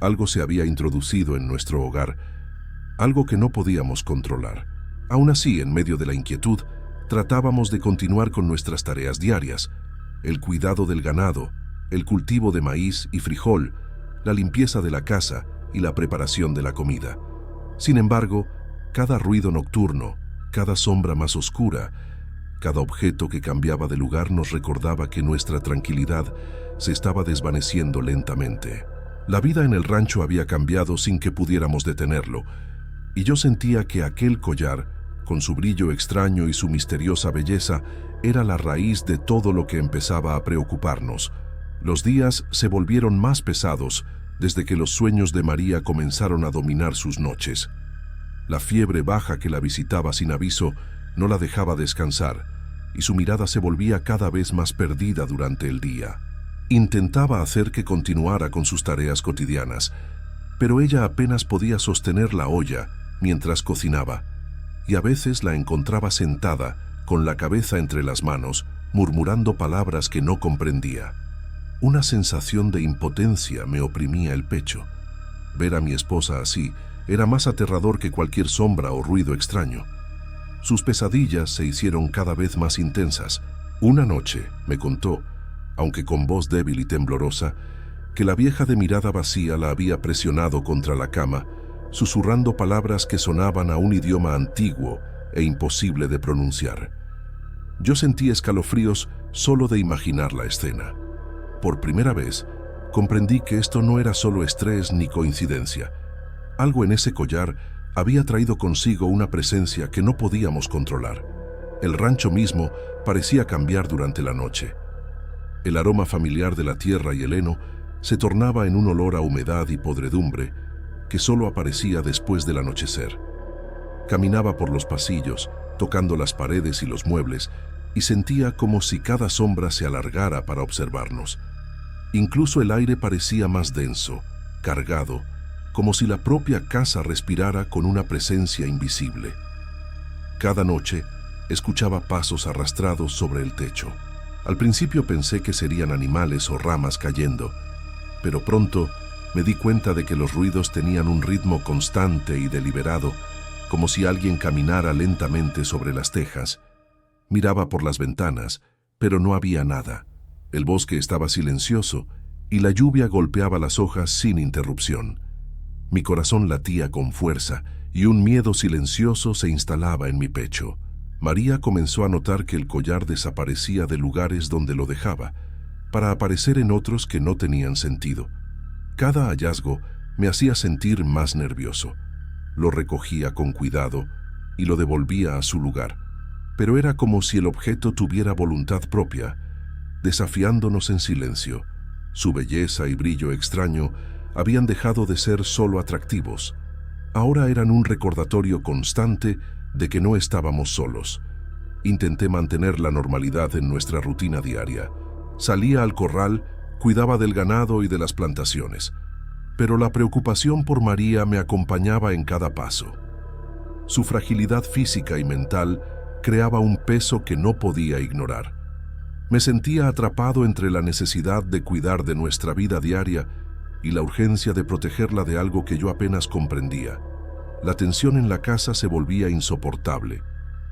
Algo se había introducido en nuestro hogar, algo que no podíamos controlar. Aún así, en medio de la inquietud, tratábamos de continuar con nuestras tareas diarias, el cuidado del ganado, el cultivo de maíz y frijol, la limpieza de la casa y la preparación de la comida. Sin embargo, cada ruido nocturno, cada sombra más oscura, cada objeto que cambiaba de lugar nos recordaba que nuestra tranquilidad se estaba desvaneciendo lentamente. La vida en el rancho había cambiado sin que pudiéramos detenerlo, y yo sentía que aquel collar, con su brillo extraño y su misteriosa belleza, era la raíz de todo lo que empezaba a preocuparnos. Los días se volvieron más pesados desde que los sueños de María comenzaron a dominar sus noches. La fiebre baja que la visitaba sin aviso no la dejaba descansar, y su mirada se volvía cada vez más perdida durante el día. Intentaba hacer que continuara con sus tareas cotidianas, pero ella apenas podía sostener la olla mientras cocinaba, y a veces la encontraba sentada, con la cabeza entre las manos, murmurando palabras que no comprendía. Una sensación de impotencia me oprimía el pecho. Ver a mi esposa así era más aterrador que cualquier sombra o ruido extraño. Sus pesadillas se hicieron cada vez más intensas. Una noche, me contó, aunque con voz débil y temblorosa, que la vieja de mirada vacía la había presionado contra la cama, susurrando palabras que sonaban a un idioma antiguo e imposible de pronunciar. Yo sentí escalofríos solo de imaginar la escena. Por primera vez, comprendí que esto no era solo estrés ni coincidencia. Algo en ese collar había traído consigo una presencia que no podíamos controlar. El rancho mismo parecía cambiar durante la noche. El aroma familiar de la tierra y el heno se tornaba en un olor a humedad y podredumbre que solo aparecía después del anochecer. Caminaba por los pasillos, tocando las paredes y los muebles, y sentía como si cada sombra se alargara para observarnos. Incluso el aire parecía más denso, cargado, como si la propia casa respirara con una presencia invisible. Cada noche escuchaba pasos arrastrados sobre el techo. Al principio pensé que serían animales o ramas cayendo, pero pronto me di cuenta de que los ruidos tenían un ritmo constante y deliberado, como si alguien caminara lentamente sobre las tejas. Miraba por las ventanas, pero no había nada. El bosque estaba silencioso y la lluvia golpeaba las hojas sin interrupción. Mi corazón latía con fuerza y un miedo silencioso se instalaba en mi pecho. María comenzó a notar que el collar desaparecía de lugares donde lo dejaba, para aparecer en otros que no tenían sentido. Cada hallazgo me hacía sentir más nervioso. Lo recogía con cuidado y lo devolvía a su lugar, pero era como si el objeto tuviera voluntad propia, desafiándonos en silencio. Su belleza y brillo extraño habían dejado de ser solo atractivos. Ahora eran un recordatorio constante de que no estábamos solos. Intenté mantener la normalidad en nuestra rutina diaria. Salía al corral, cuidaba del ganado y de las plantaciones, pero la preocupación por María me acompañaba en cada paso. Su fragilidad física y mental creaba un peso que no podía ignorar. Me sentía atrapado entre la necesidad de cuidar de nuestra vida diaria y la urgencia de protegerla de algo que yo apenas comprendía. La tensión en la casa se volvía insoportable.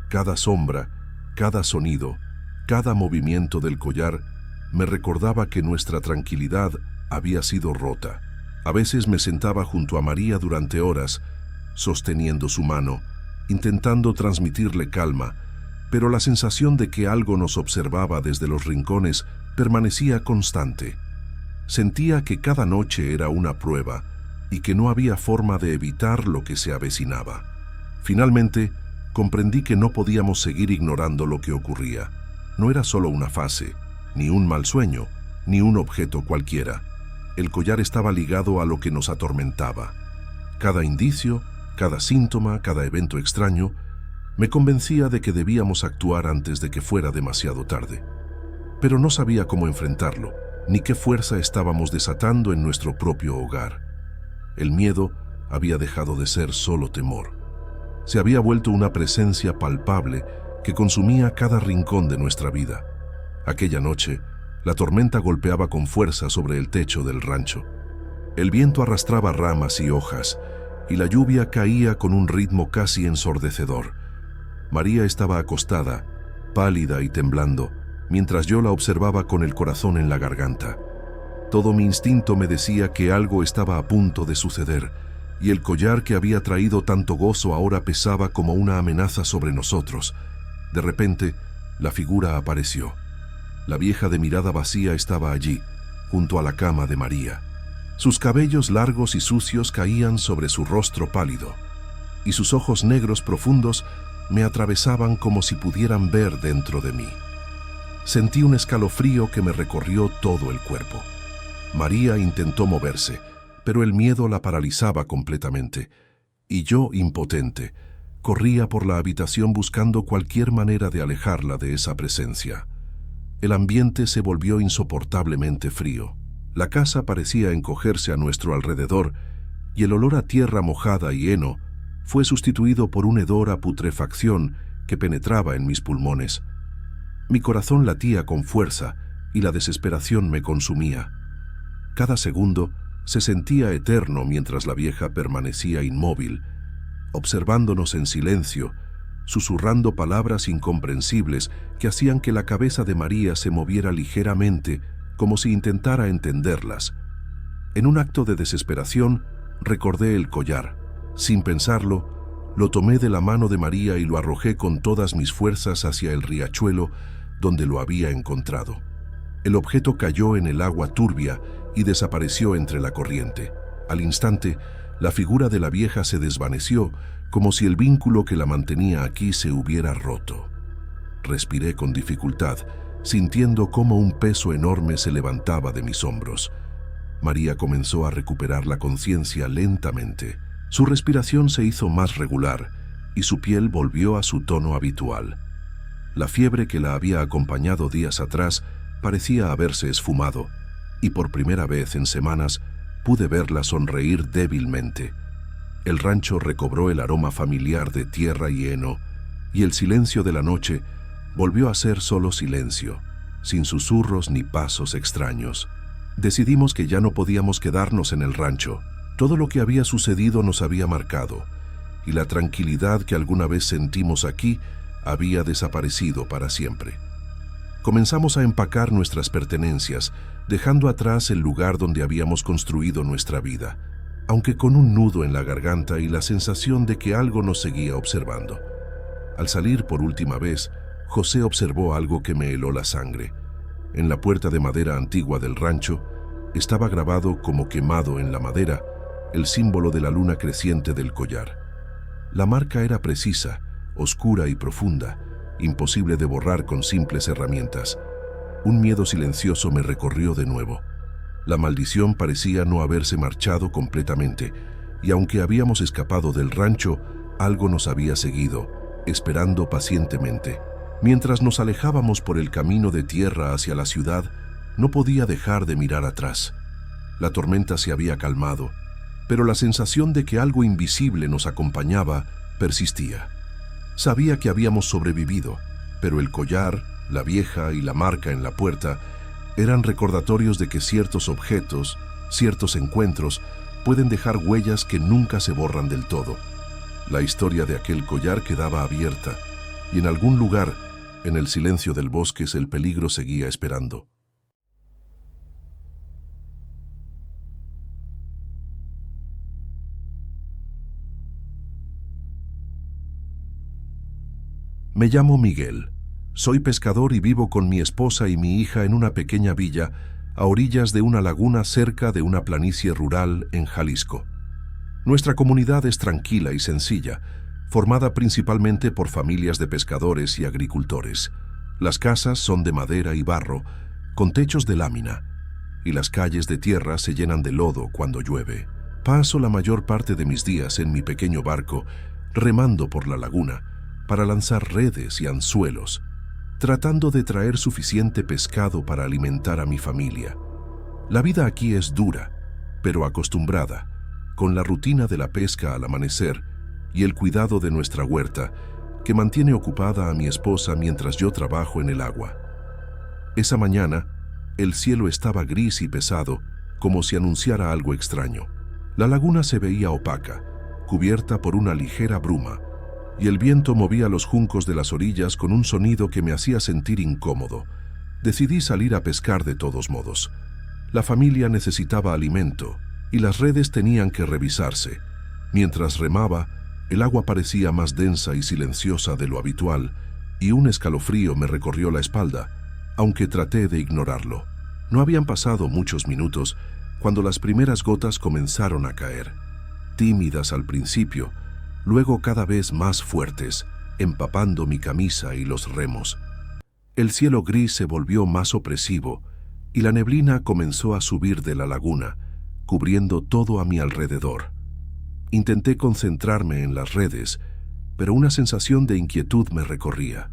Cada sombra, cada sonido, cada movimiento del collar me recordaba que nuestra tranquilidad había sido rota. A veces me sentaba junto a María durante horas, sosteniendo su mano, intentando transmitirle calma, pero la sensación de que algo nos observaba desde los rincones permanecía constante. Sentía que cada noche era una prueba y que no había forma de evitar lo que se avecinaba. Finalmente, comprendí que no podíamos seguir ignorando lo que ocurría. No era solo una fase, ni un mal sueño, ni un objeto cualquiera. El collar estaba ligado a lo que nos atormentaba. Cada indicio, cada síntoma, cada evento extraño, me convencía de que debíamos actuar antes de que fuera demasiado tarde. Pero no sabía cómo enfrentarlo, ni qué fuerza estábamos desatando en nuestro propio hogar. El miedo había dejado de ser solo temor. Se había vuelto una presencia palpable que consumía cada rincón de nuestra vida. Aquella noche, la tormenta golpeaba con fuerza sobre el techo del rancho. El viento arrastraba ramas y hojas, y la lluvia caía con un ritmo casi ensordecedor. María estaba acostada, pálida y temblando, mientras yo la observaba con el corazón en la garganta. Todo mi instinto me decía que algo estaba a punto de suceder, y el collar que había traído tanto gozo ahora pesaba como una amenaza sobre nosotros. De repente, la figura apareció. La vieja de mirada vacía estaba allí, junto a la cama de María. Sus cabellos largos y sucios caían sobre su rostro pálido, y sus ojos negros profundos me atravesaban como si pudieran ver dentro de mí. Sentí un escalofrío que me recorrió todo el cuerpo. María intentó moverse, pero el miedo la paralizaba completamente, y yo, impotente, corría por la habitación buscando cualquier manera de alejarla de esa presencia. El ambiente se volvió insoportablemente frío. La casa parecía encogerse a nuestro alrededor, y el olor a tierra mojada y heno fue sustituido por un hedor a putrefacción que penetraba en mis pulmones. Mi corazón latía con fuerza y la desesperación me consumía. Cada segundo se sentía eterno mientras la vieja permanecía inmóvil, observándonos en silencio, susurrando palabras incomprensibles que hacían que la cabeza de María se moviera ligeramente, como si intentara entenderlas. En un acto de desesperación, recordé el collar. Sin pensarlo, lo tomé de la mano de María y lo arrojé con todas mis fuerzas hacia el riachuelo donde lo había encontrado. El objeto cayó en el agua turbia y desapareció entre la corriente. Al instante, la figura de la vieja se desvaneció, como si el vínculo que la mantenía aquí se hubiera roto. Respiré con dificultad, sintiendo cómo un peso enorme se levantaba de mis hombros. María comenzó a recuperar la conciencia lentamente. Su respiración se hizo más regular y su piel volvió a su tono habitual. La fiebre que la había acompañado días atrás parecía haberse esfumado, y por primera vez en semanas pude verla sonreír débilmente. El rancho recobró el aroma familiar de tierra y heno, y el silencio de la noche volvió a ser solo silencio, sin susurros ni pasos extraños. Decidimos que ya no podíamos quedarnos en el rancho. Todo lo que había sucedido nos había marcado, y la tranquilidad que alguna vez sentimos aquí había desaparecido para siempre. Comenzamos a empacar nuestras pertenencias, dejando atrás el lugar donde habíamos construido nuestra vida, aunque con un nudo en la garganta y la sensación de que algo nos seguía observando. Al salir por última vez, José observó algo que me heló la sangre. En la puerta de madera antigua del rancho estaba grabado como quemado en la madera el símbolo de la luna creciente del collar. La marca era precisa, oscura y profunda, imposible de borrar con simples herramientas. Un miedo silencioso me recorrió de nuevo. La maldición parecía no haberse marchado completamente, y aunque habíamos escapado del rancho, algo nos había seguido, esperando pacientemente. Mientras nos alejábamos por el camino de tierra hacia la ciudad, no podía dejar de mirar atrás. La tormenta se había calmado, pero la sensación de que algo invisible nos acompañaba persistía. Sabía que habíamos sobrevivido, pero el collar, la vieja y la marca en la puerta eran recordatorios de que ciertos objetos, ciertos encuentros, pueden dejar huellas que nunca se borran del todo. La historia de aquel collar quedaba abierta, y en algún lugar, en el silencio del bosque, el peligro seguía esperando. Me llamo Miguel. Soy pescador y vivo con mi esposa y mi hija en una pequeña villa a orillas de una laguna cerca de una planicie rural en Jalisco. Nuestra comunidad es tranquila y sencilla, formada principalmente por familias de pescadores y agricultores. Las casas son de madera y barro, con techos de lámina, y las calles de tierra se llenan de lodo cuando llueve. Paso la mayor parte de mis días en mi pequeño barco, remando por la laguna, para lanzar redes y anzuelos, tratando de traer suficiente pescado para alimentar a mi familia. La vida aquí es dura, pero acostumbrada, con la rutina de la pesca al amanecer y el cuidado de nuestra huerta, que mantiene ocupada a mi esposa mientras yo trabajo en el agua. Esa mañana, el cielo estaba gris y pesado, como si anunciara algo extraño. La laguna se veía opaca, cubierta por una ligera bruma, y el viento movía los juncos de las orillas con un sonido que me hacía sentir incómodo. Decidí salir a pescar de todos modos. La familia necesitaba alimento, y las redes tenían que revisarse. Mientras remaba, el agua parecía más densa y silenciosa de lo habitual, y un escalofrío me recorrió la espalda, aunque traté de ignorarlo. No habían pasado muchos minutos cuando las primeras gotas comenzaron a caer, tímidas al principio, luego cada vez más fuertes, empapando mi camisa y los remos. El cielo gris se volvió más opresivo, y la neblina comenzó a subir de la laguna, cubriendo todo a mi alrededor. Intenté concentrarme en las redes, pero una sensación de inquietud me recorría.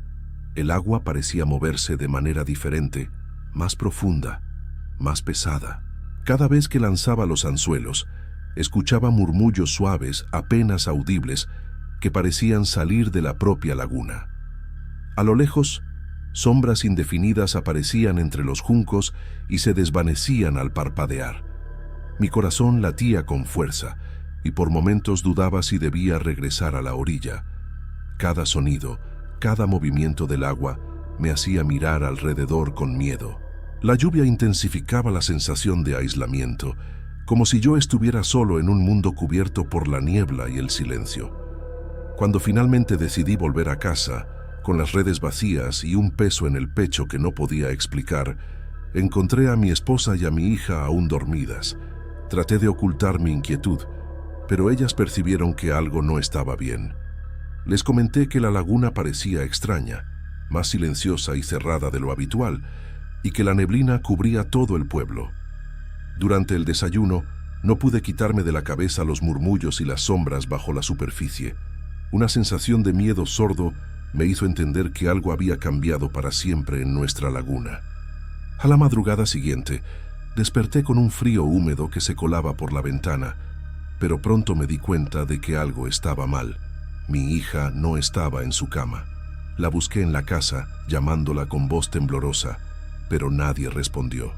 El agua parecía moverse de manera diferente, más profunda, más pesada. Cada vez que lanzaba los anzuelos, escuchaba murmullos suaves, apenas audibles, que parecían salir de la propia laguna. A lo lejos, sombras indefinidas aparecían entre los juncos y se desvanecían al parpadear. Mi corazón latía con fuerza, y por momentos dudaba si debía regresar a la orilla. Cada sonido, cada movimiento del agua, me hacía mirar alrededor con miedo. La lluvia intensificaba la sensación de aislamiento, como si yo estuviera solo en un mundo cubierto por la niebla y el silencio. Cuando finalmente decidí volver a casa, con las redes vacías y un peso en el pecho que no podía explicar, encontré a mi esposa y a mi hija aún dormidas. Traté de ocultar mi inquietud, pero ellas percibieron que algo no estaba bien. Les comenté que la laguna parecía extraña, más silenciosa y cerrada de lo habitual, y que la neblina cubría todo el pueblo. Durante el desayuno, no pude quitarme de la cabeza los murmullos y las sombras bajo la superficie. Una sensación de miedo sordo me hizo entender que algo había cambiado para siempre en nuestra laguna. A la madrugada siguiente, desperté con un frío húmedo que se colaba por la ventana, pero pronto me di cuenta de que algo estaba mal. Mi hija no estaba en su cama. La busqué en la casa, llamándola con voz temblorosa, pero nadie respondió.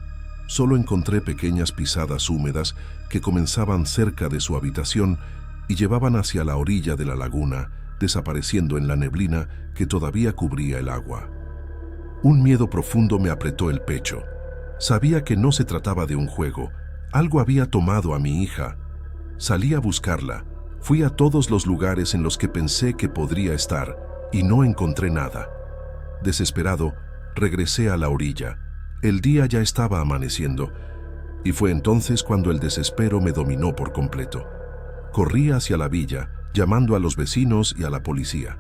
Solo encontré pequeñas pisadas húmedas que comenzaban cerca de su habitación y llevaban hacia la orilla de la laguna, desapareciendo en la neblina que todavía cubría el agua. Un miedo profundo me apretó el pecho. Sabía que no se trataba de un juego. Algo había tomado a mi hija. Salí a buscarla. Fui a todos los lugares en los que pensé que podría estar y no encontré nada. Desesperado, regresé a la orilla. El día ya estaba amaneciendo y fue entonces cuando el desespero me dominó por completo. Corrí hacia la villa, llamando a los vecinos y a la policía.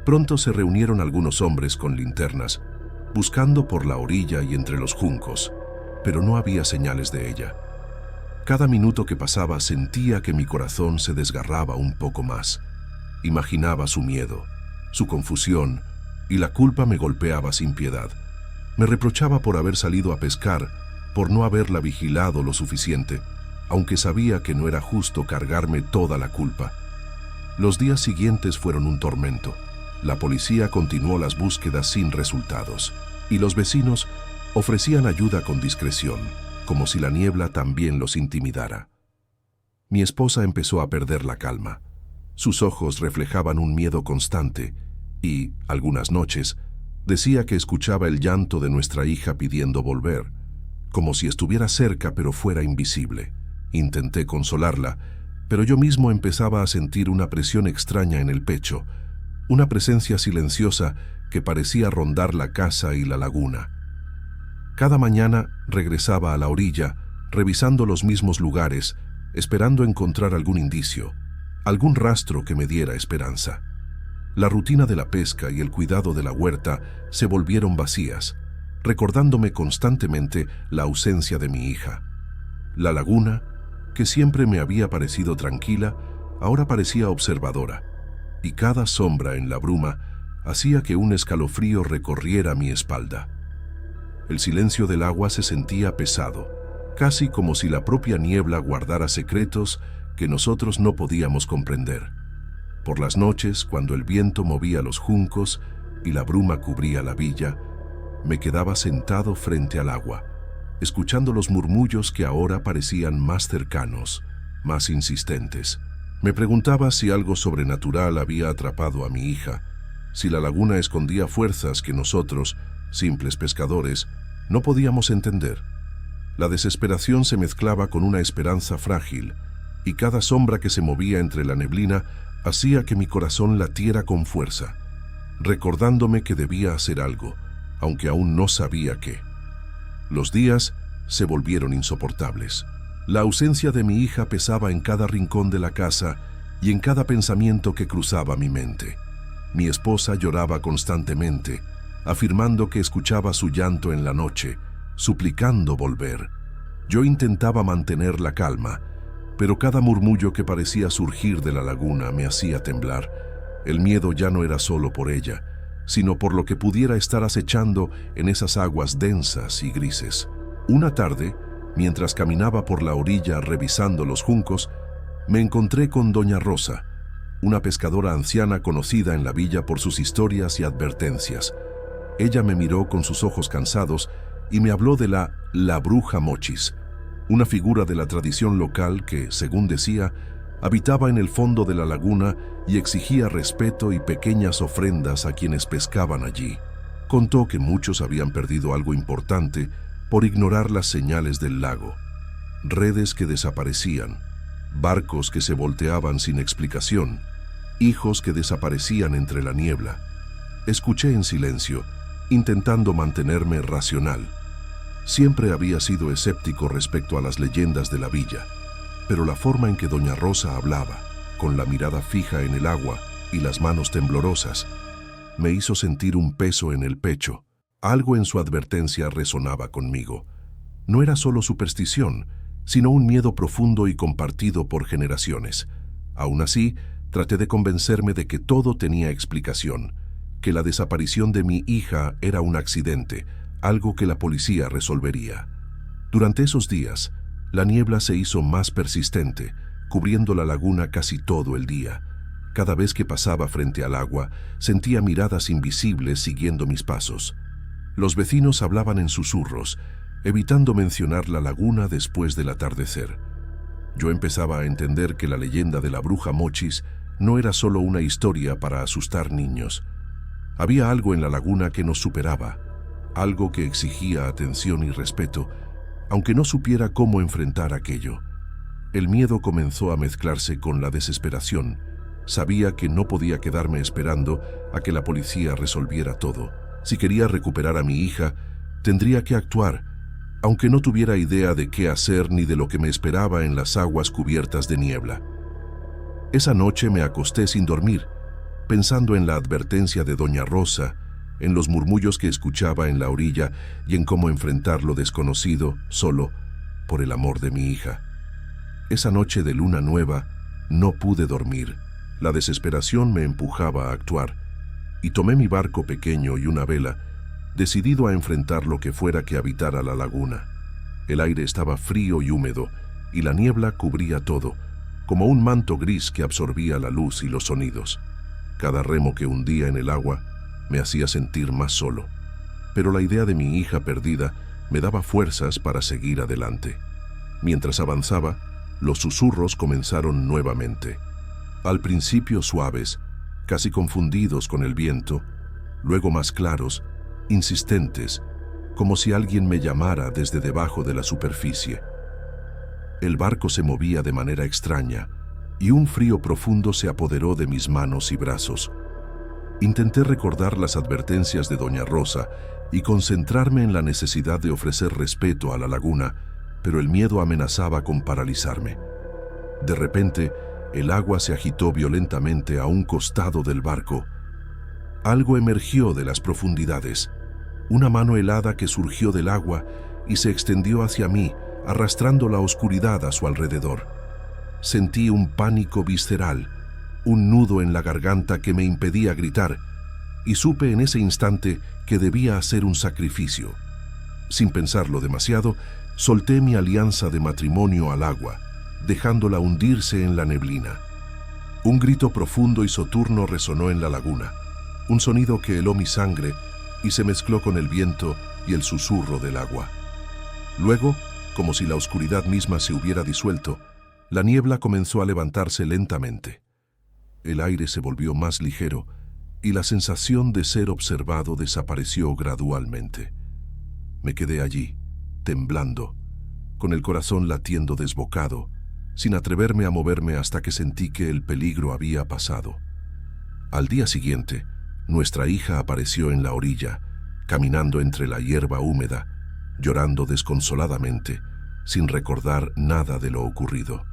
Pronto se reunieron algunos hombres con linternas, buscando por la orilla y entre los juncos, pero no había señales de ella. Cada minuto que pasaba sentía que mi corazón se desgarraba un poco más. Imaginaba su miedo, su confusión, y la culpa me golpeaba sin piedad. Me reprochaba por haber salido a pescar, por no haberla vigilado lo suficiente, aunque sabía que no era justo cargarme toda la culpa. Los días siguientes fueron un tormento. La policía continuó las búsquedas sin resultados, y los vecinos ofrecían ayuda con discreción, como si la niebla también los intimidara. Mi esposa empezó a perder la calma. Sus ojos reflejaban un miedo constante y, algunas noches, decía que escuchaba el llanto de nuestra hija pidiendo volver, como si estuviera cerca pero fuera invisible. Intenté consolarla, pero yo mismo empezaba a sentir una presión extraña en el pecho, una presencia silenciosa que parecía rondar la casa y la laguna. Cada mañana regresaba a la orilla, revisando los mismos lugares, esperando encontrar algún indicio, algún rastro que me diera esperanza. La rutina de la pesca y el cuidado de la huerta se volvieron vacías, recordándome constantemente la ausencia de mi hija. La laguna, que siempre me había parecido tranquila, ahora parecía observadora, y cada sombra en la bruma hacía que un escalofrío recorriera mi espalda. El silencio del agua se sentía pesado, casi como si la propia niebla guardara secretos que nosotros no podíamos comprender. Por las noches, cuando el viento movía los juncos y la bruma cubría la villa, me quedaba sentado frente al agua, escuchando los murmullos que ahora parecían más cercanos, más insistentes. Me preguntaba si algo sobrenatural había atrapado a mi hija, si la laguna escondía fuerzas que nosotros, simples pescadores, no podíamos entender. La desesperación se mezclaba con una esperanza frágil, y cada sombra que se movía entre la neblina hacía que mi corazón latiera con fuerza, recordándome que debía hacer algo, aunque aún no sabía qué. Los días se volvieron insoportables. La ausencia de mi hija pesaba en cada rincón de la casa y en cada pensamiento que cruzaba mi mente. Mi esposa lloraba constantemente, afirmando que escuchaba su llanto en la noche, suplicando volver. Yo intentaba mantener la calma, pero cada murmullo que parecía surgir de la laguna me hacía temblar. El miedo ya no era solo por ella, sino por lo que pudiera estar acechando en esas aguas densas y grises. Una tarde, mientras caminaba por la orilla revisando los juncos, me encontré con Doña Rosa, una pescadora anciana conocida en la villa por sus historias y advertencias. Ella me miró con sus ojos cansados y me habló de la bruja Mochis, una figura de la tradición local que, según decía, habitaba en el fondo de la laguna y exigía respeto y pequeñas ofrendas a quienes pescaban allí. Contó que muchos habían perdido algo importante por ignorar las señales del lago. Redes que desaparecían, barcos que se volteaban sin explicación, hijos que desaparecían entre la niebla. Escuché en silencio, intentando mantenerme racional. Siempre había sido escéptico respecto a las leyendas de la villa, pero la forma en que Doña Rosa hablaba, con la mirada fija en el agua y las manos temblorosas, me hizo sentir un peso en el pecho. Algo en su advertencia resonaba conmigo. No era solo superstición, sino un miedo profundo y compartido por generaciones. Aún así, traté de convencerme de que todo tenía explicación, que la desaparición de mi hija era un accidente, algo que la policía resolvería. Durante esos días, la niebla se hizo más persistente, cubriendo la laguna casi todo el día. Cada vez que pasaba frente al agua, sentía miradas invisibles siguiendo mis pasos. Los vecinos hablaban en susurros, evitando mencionar la laguna después del atardecer. Yo empezaba a entender que la leyenda de la bruja Mochis no era solo una historia para asustar niños. Había algo en la laguna que nos superaba, algo que exigía atención y respeto, aunque no supiera cómo enfrentar aquello. El miedo comenzó a mezclarse con la desesperación. Sabía que no podía quedarme esperando a que la policía resolviera todo. Si quería recuperar a mi hija, tendría que actuar, aunque no tuviera idea de qué hacer ni de lo que me esperaba en las aguas cubiertas de niebla. Esa noche me acosté sin dormir, pensando en la advertencia de Doña Rosa, en los murmullos que escuchaba en la orilla y en cómo enfrentar lo desconocido solo por el amor de mi hija. Esa noche de luna nueva no pude dormir. La desesperación me empujaba a actuar, y tomé mi barco pequeño y una vela, decidido a enfrentar lo que fuera que habitara la laguna. El aire estaba frío y húmedo, y la niebla cubría todo, como un manto gris que absorbía la luz y los sonidos. Cada remo que hundía en el agua me hacía sentir más solo, pero la idea de mi hija perdida me daba fuerzas para seguir adelante. Mientras avanzaba, los susurros comenzaron nuevamente. Al principio suaves, casi confundidos con el viento, luego más claros, insistentes, como si alguien me llamara desde debajo de la superficie. El barco se movía de manera extraña, y un frío profundo se apoderó de mis manos y brazos. Intenté recordar las advertencias de Doña Rosa y concentrarme en la necesidad de ofrecer respeto a la laguna, pero el miedo amenazaba con paralizarme. De repente, el agua se agitó violentamente a un costado del barco. Algo emergió de las profundidades, una mano helada que surgió del agua y se extendió hacia mí, arrastrando la oscuridad a su alrededor. Sentí un pánico visceral, un nudo en la garganta que me impedía gritar, y supe en ese instante que debía hacer un sacrificio. Sin pensarlo demasiado, solté mi alianza de matrimonio al agua, dejándola hundirse en la neblina. Un grito profundo y soturno resonó en la laguna, un sonido que heló mi sangre y se mezcló con el viento y el susurro del agua. Luego, como si la oscuridad misma se hubiera disuelto, la niebla comenzó a levantarse lentamente. El aire se volvió más ligero y la sensación de ser observado desapareció gradualmente. Me quedé allí, temblando, con el corazón latiendo desbocado, sin atreverme a moverme hasta que sentí que el peligro había pasado. Al día siguiente, nuestra hija apareció en la orilla, caminando entre la hierba húmeda, llorando desconsoladamente, sin recordar nada de lo ocurrido.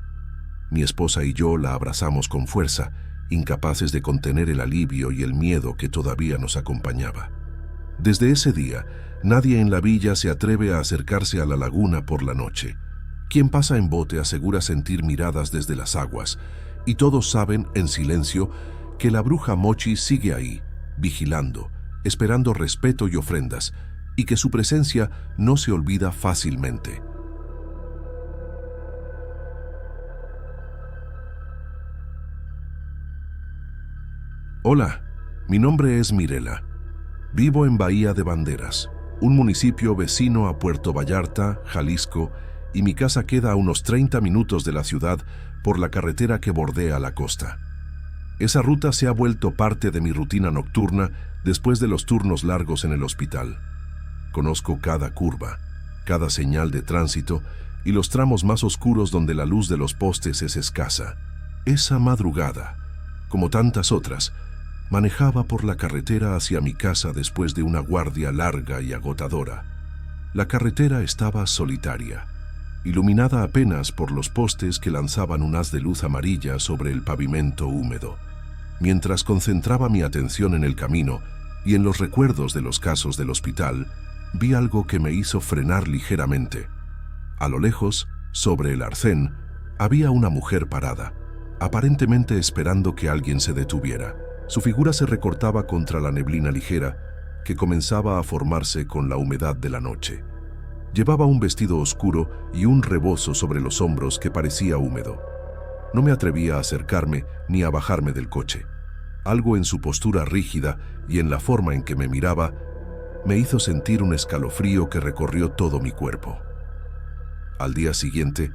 Mi esposa y yo la abrazamos con fuerza, incapaces de contener el alivio y el miedo que todavía nos acompañaba. Desde ese día, nadie en la villa se atreve a acercarse a la laguna por la noche. Quien pasa en bote asegura sentir miradas desde las aguas, y todos saben, en silencio, que la bruja Mochi sigue ahí, vigilando, esperando respeto y ofrendas, y que su presencia no se olvida fácilmente. Hola, mi nombre es Mirela. Vivo en Bahía de Banderas, un municipio vecino a Puerto Vallarta, Jalisco, y mi casa queda a unos 30 minutos de la ciudad por la carretera que bordea la costa. Esa ruta se ha vuelto parte de mi rutina nocturna después de los turnos largos en el hospital. Conozco cada curva, cada señal de tránsito y los tramos más oscuros donde la luz de los postes es escasa. Esa madrugada, como tantas otras, manejaba por la carretera hacia mi casa después de una guardia larga y agotadora. La carretera estaba solitaria, iluminada apenas por los postes que lanzaban un haz de luz amarilla sobre el pavimento húmedo. Mientras concentraba mi atención en el camino y en los recuerdos de los casos del hospital, vi algo que me hizo frenar ligeramente. A lo lejos, sobre el arcén, había una mujer parada, aparentemente esperando que alguien se detuviera. Su figura se recortaba contra la neblina ligera que comenzaba a formarse con la humedad de la noche. Llevaba un vestido oscuro y un rebozo sobre los hombros que parecía húmedo. No me atrevía a acercarme ni a bajarme del coche. Algo en su postura rígida y en la forma en que me miraba me hizo sentir un escalofrío que recorrió todo mi cuerpo. Al día siguiente,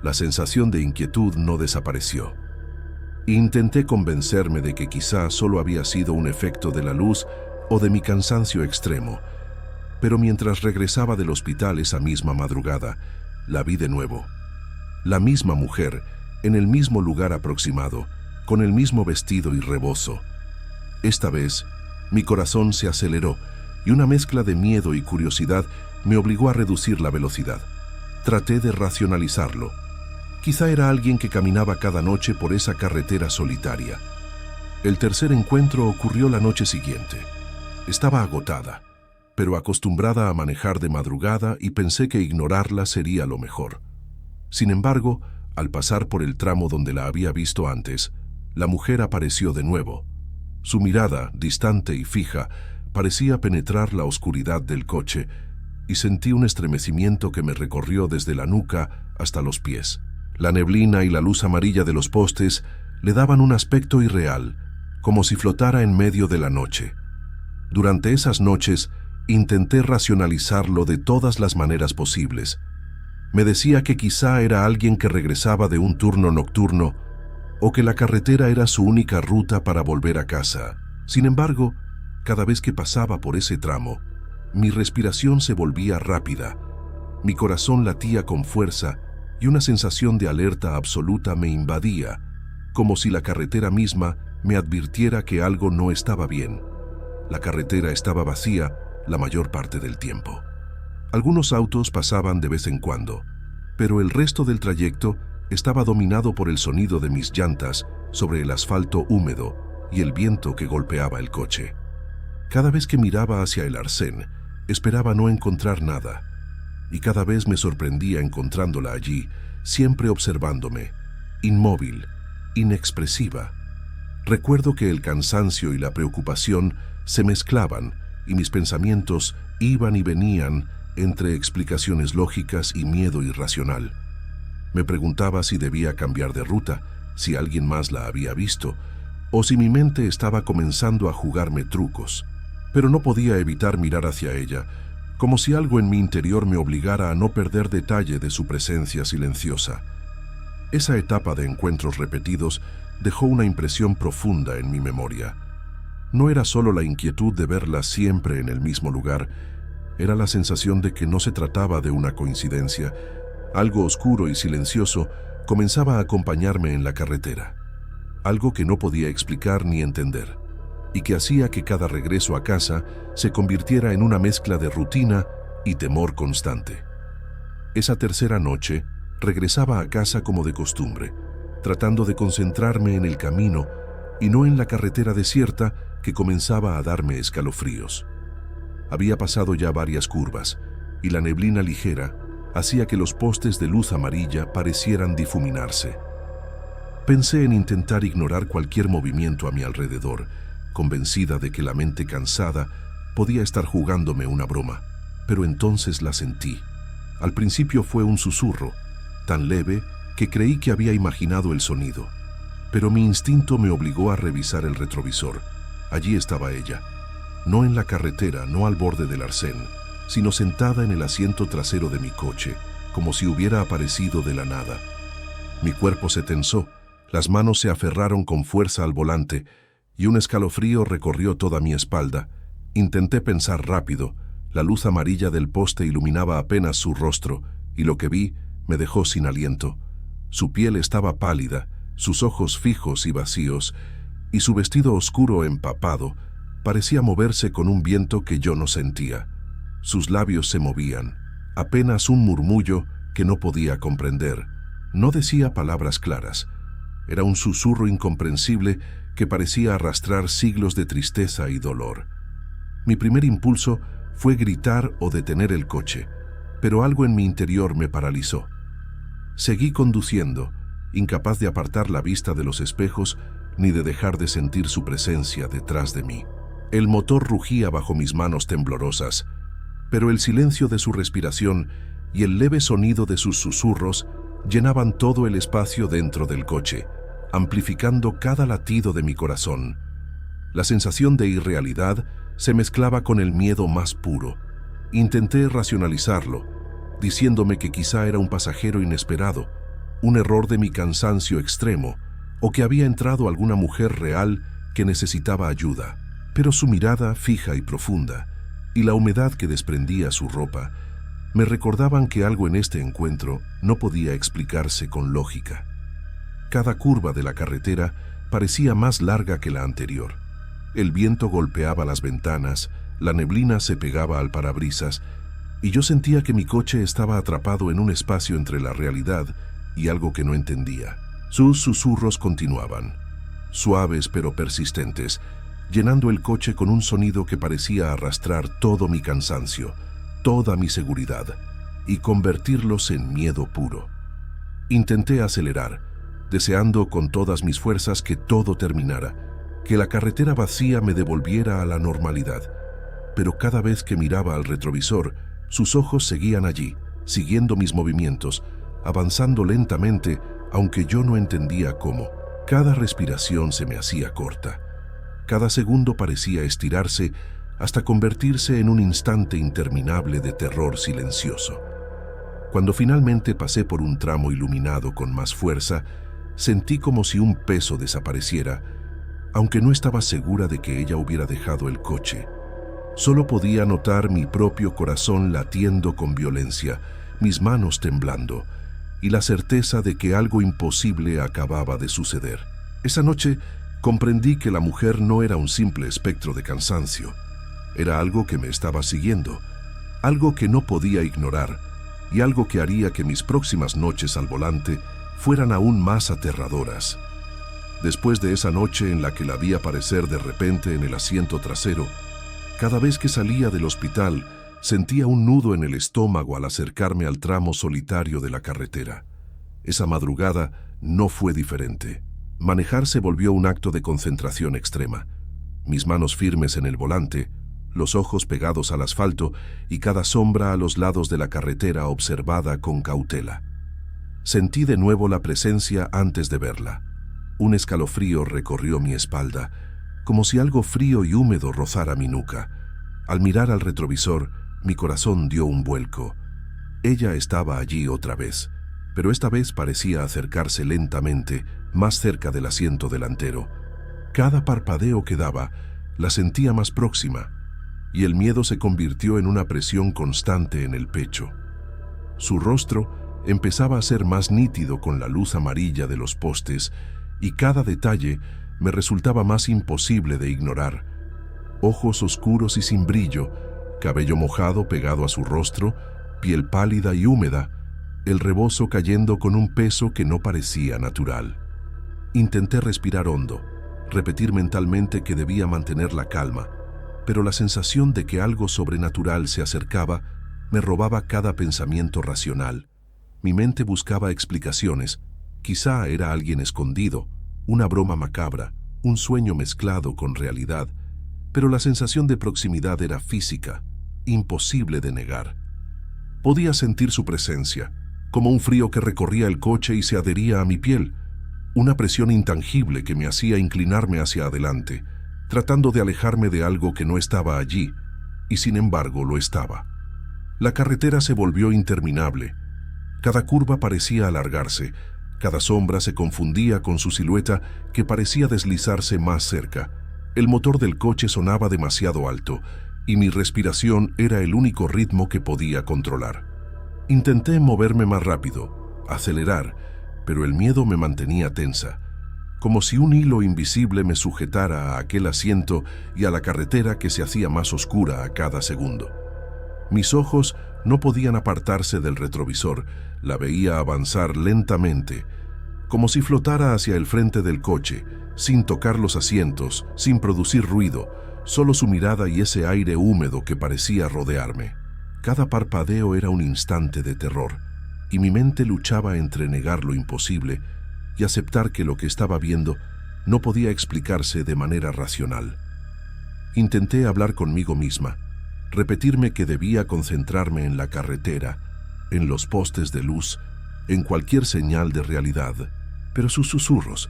la sensación de inquietud no desapareció. Intenté convencerme de que quizá solo había sido un efecto de la luz o de mi cansancio extremo, pero mientras regresaba del hospital esa misma madrugada, la vi de nuevo. La misma mujer, en el mismo lugar aproximado, con el mismo vestido y rebozo. Esta vez, mi corazón se aceleró y una mezcla de miedo y curiosidad me obligó a reducir la velocidad. Traté de racionalizarlo. Quizá era alguien que caminaba cada noche por esa carretera solitaria. El tercer encuentro ocurrió la noche siguiente. Estaba agotada, pero acostumbrada a manejar de madrugada y pensé que ignorarla sería lo mejor. Sin embargo, al pasar por el tramo donde la había visto antes, la mujer apareció de nuevo. Su mirada, distante y fija, parecía penetrar la oscuridad del coche y sentí un estremecimiento que me recorrió desde la nuca hasta los pies. La neblina y la luz amarilla de los postes le daban un aspecto irreal, como si flotara en medio de la noche. Durante esas noches intenté racionalizarlo de todas las maneras posibles. Me decía que quizá era alguien que regresaba de un turno nocturno o que la carretera era su única ruta para volver a casa. Sin embargo, cada vez que pasaba por ese tramo, mi respiración se volvía rápida, mi corazón latía con fuerza y una sensación de alerta absoluta me invadía, como si la carretera misma me advirtiera que algo no estaba bien. La carretera estaba vacía la mayor parte del tiempo. Algunos autos pasaban de vez en cuando, pero el resto del trayecto estaba dominado por el sonido de mis llantas sobre el asfalto húmedo y el viento que golpeaba el coche. Cada vez que miraba hacia el arcén, esperaba no encontrar nada, y cada vez me sorprendía encontrándola allí, siempre observándome, inmóvil, inexpresiva. Recuerdo que el cansancio y la preocupación se mezclaban y mis pensamientos iban y venían entre explicaciones lógicas y miedo irracional. Me preguntaba si debía cambiar de ruta, si alguien más la había visto, o si mi mente estaba comenzando a jugarme trucos. Pero no podía evitar mirar hacia ella, como si algo en mi interior me obligara a no perder detalle de su presencia silenciosa. Esa etapa de encuentros repetidos dejó una impresión profunda en mi memoria. No era solo la inquietud de verla siempre en el mismo lugar, era la sensación de que no se trataba de una coincidencia. Algo oscuro y silencioso comenzaba a acompañarme en la carretera, algo que no podía explicar ni entender, y que hacía que cada regreso a casa se convirtiera en una mezcla de rutina y temor constante. Esa tercera noche, regresaba a casa como de costumbre, tratando de concentrarme en el camino y no en la carretera desierta que comenzaba a darme escalofríos. Había pasado ya varias curvas, y la neblina ligera hacía que los postes de luz amarilla parecieran difuminarse. Pensé en intentar ignorar cualquier movimiento a mi alrededor, convencida de que la mente cansada podía estar jugándome una broma, pero entonces la sentí. Al principio fue un susurro, tan leve que creí que había imaginado el sonido, pero mi instinto me obligó a revisar el retrovisor. Allí estaba ella, no en la carretera, no al borde del arcén, sino sentada en el asiento trasero de mi coche, como si hubiera aparecido de la nada. Mi cuerpo se tensó, las manos se aferraron con fuerza al volante, y un escalofrío recorrió toda mi espalda. Intenté pensar rápido. La luz amarilla del poste iluminaba apenas su rostro, y lo que vi me dejó sin aliento. Su piel estaba pálida, sus ojos fijos y vacíos, y su vestido oscuro empapado parecía moverse con un viento que yo no sentía. Sus labios se movían, apenas un murmullo que no podía comprender. No decía palabras claras. Era un susurro incomprensible que parecía arrastrar siglos de tristeza y dolor. Mi primer impulso fue gritar o detener el coche, pero algo en mi interior me paralizó. Seguí conduciendo, incapaz de apartar la vista de los espejos ni de dejar de sentir su presencia detrás de mí. El motor rugía bajo mis manos temblorosas, pero el silencio de su respiración y el leve sonido de sus susurros llenaban todo el espacio dentro del coche, amplificando cada latido de mi corazón. La sensación de irrealidad se mezclaba con el miedo más puro. Intenté racionalizarlo, diciéndome que quizá era un pasajero inesperado, un error de mi cansancio extremo, o que había entrado alguna mujer real que necesitaba ayuda. Pero su mirada fija y profunda, y la humedad que desprendía su ropa, me recordaban que algo en este encuentro no podía explicarse con lógica. Cada curva de la carretera parecía más larga que la anterior. El viento golpeaba las ventanas, la neblina se pegaba al parabrisas, y yo sentía que mi coche estaba atrapado en un espacio entre la realidad y algo que no entendía. Sus susurros continuaban, suaves pero persistentes, llenando el coche con un sonido que parecía arrastrar todo mi cansancio, toda mi seguridad, y convertirlos en miedo puro. Intenté acelerar, deseando con todas mis fuerzas que todo terminara, que la carretera vacía me devolviera a la normalidad. Pero cada vez que miraba al retrovisor, sus ojos seguían allí, siguiendo mis movimientos, avanzando lentamente, aunque yo no entendía cómo. Cada respiración se me hacía corta. Cada segundo parecía estirarse hasta convertirse en un instante interminable de terror silencioso. Cuando finalmente pasé por un tramo iluminado con más fuerza, sentí como si un peso desapareciera, aunque no estaba segura de que ella hubiera dejado el coche. Solo podía notar mi propio corazón latiendo con violencia, mis manos temblando, y la certeza de que algo imposible acababa de suceder. Esa noche comprendí que la mujer no era un simple espectro de cansancio. Era algo que me estaba siguiendo, algo que no podía ignorar, y algo que haría que mis próximas noches al volante fueran aún más aterradoras. Después de esa noche en la que la vi aparecer de repente en el asiento trasero, cada vez que salía del hospital, sentía un nudo en el estómago al acercarme al tramo solitario de la carretera. Esa madrugada no fue diferente. Manejar se volvió un acto de concentración extrema. Mis manos firmes en el volante, los ojos pegados al asfalto y cada sombra a los lados de la carretera observada con cautela. Sentí de nuevo la presencia antes de verla. Un escalofrío recorrió mi espalda, como si algo frío y húmedo rozara mi nuca. Al mirar al retrovisor, mi corazón dio un vuelco. Ella estaba allí otra vez, pero esta vez parecía acercarse lentamente, más cerca del asiento delantero. Cada parpadeo que daba, la sentía más próxima, y el miedo se convirtió en una presión constante en el pecho. Su rostro empezaba a ser más nítido con la luz amarilla de los postes, y cada detalle me resultaba más imposible de ignorar. Ojos oscuros y sin brillo, cabello mojado pegado a su rostro, piel pálida y húmeda, el rebozo cayendo con un peso que no parecía natural. Intenté respirar hondo, repetir mentalmente que debía mantener la calma, pero la sensación de que algo sobrenatural se acercaba me robaba cada pensamiento racional. Mi mente buscaba explicaciones. Quizá era alguien escondido, una broma macabra, un sueño mezclado con realidad, pero la sensación de proximidad era física, imposible de negar. Podía sentir su presencia, como un frío que recorría el coche y se adhería a mi piel, una presión intangible que me hacía inclinarme hacia adelante, tratando de alejarme de algo que no estaba allí, y sin embargo lo estaba. La carretera se volvió interminable. Cada curva parecía alargarse, cada sombra se confundía con su silueta que parecía deslizarse más cerca. El motor del coche sonaba demasiado alto, y mi respiración era el único ritmo que podía controlar. Intenté moverme más rápido, acelerar, pero el miedo me mantenía tensa, como si un hilo invisible me sujetara a aquel asiento y a la carretera que se hacía más oscura a cada segundo. Mis ojos no podían apartarse del retrovisor, la veía avanzar lentamente, como si flotara hacia el frente del coche, sin tocar los asientos, sin producir ruido, solo su mirada y ese aire húmedo que parecía rodearme. Cada parpadeo era un instante de terror, y mi mente luchaba entre negar lo imposible y aceptar que lo que estaba viendo no podía explicarse de manera racional. Intenté hablar conmigo misma, repetirme que debía concentrarme en la carretera, en los postes de luz, en cualquier señal de realidad, pero sus susurros,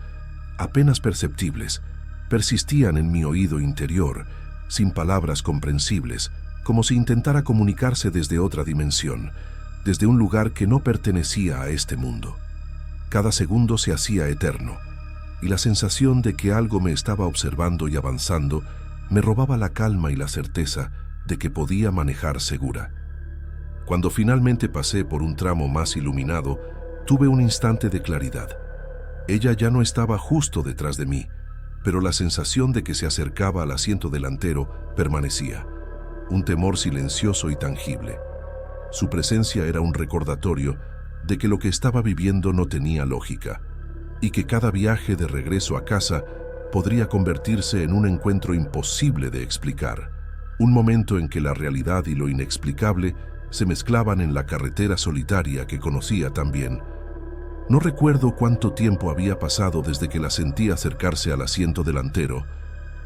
apenas perceptibles, persistían en mi oído interior, sin palabras comprensibles, como si intentara comunicarse desde otra dimensión, desde un lugar que no pertenecía a este mundo. Cada segundo se hacía eterno, y la sensación de que algo me estaba observando y avanzando me robaba la calma y la certeza de que podía manejar segura. Cuando finalmente pasé por un tramo más iluminado, tuve un instante de claridad. Ella ya no estaba justo detrás de mí, pero la sensación de que se acercaba al asiento delantero permanecía. Un temor silencioso y tangible. Su presencia era un recordatorio de que lo que estaba viviendo no tenía lógica, y que cada viaje de regreso a casa podría convertirse en un encuentro imposible de explicar, un momento en que la realidad y lo inexplicable se mezclaban en la carretera solitaria que conocía tan bien. No recuerdo cuánto tiempo había pasado desde que la sentí acercarse al asiento delantero,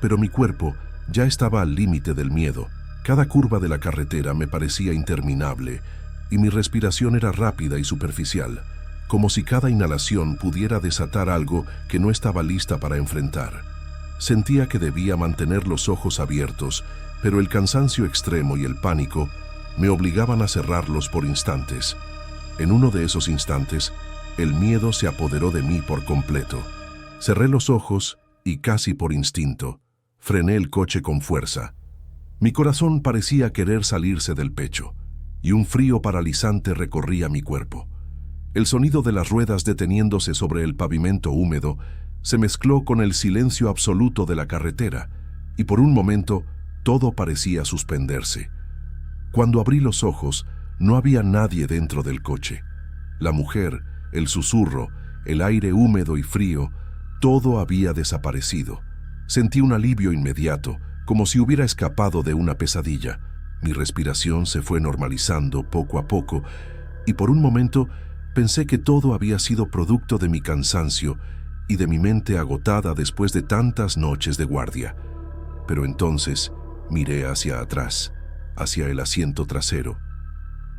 pero mi cuerpo ya estaba al límite del miedo. Cada curva de la carretera me parecía interminable y mi respiración era rápida y superficial, como si cada inhalación pudiera desatar algo que no estaba lista para enfrentar. Sentía que debía mantener los ojos abiertos, pero el cansancio extremo y el pánico me obligaban a cerrarlos por instantes. En uno de esos instantes, el miedo se apoderó de mí por completo. Cerré los ojos y casi por instinto, frené el coche con fuerza. Mi corazón parecía querer salirse del pecho, y un frío paralizante recorría mi cuerpo. El sonido de las ruedas deteniéndose sobre el pavimento húmedo se mezcló con el silencio absoluto de la carretera, y por un momento todo parecía suspenderse. Cuando abrí los ojos, no había nadie dentro del coche. La mujer, el susurro, el aire húmedo y frío, todo había desaparecido. Sentí un alivio inmediato, como si hubiera escapado de una pesadilla. Mi respiración se fue normalizando poco a poco, y por un momento pensé que todo había sido producto de mi cansancio y de mi mente agotada después de tantas noches de guardia. Pero entonces miré hacia atrás, hacia el asiento trasero.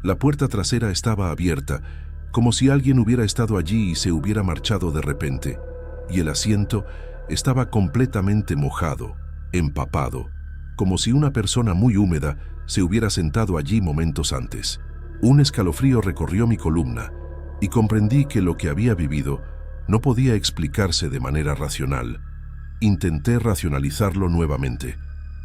La puerta trasera estaba abierta, como si alguien hubiera estado allí y se hubiera marchado de repente, y el asiento estaba completamente mojado, empapado, como si una persona muy húmeda se hubiera sentado allí momentos antes. Un escalofrío recorrió mi columna y comprendí que lo que había vivido no podía explicarse de manera racional. Intenté racionalizarlo nuevamente.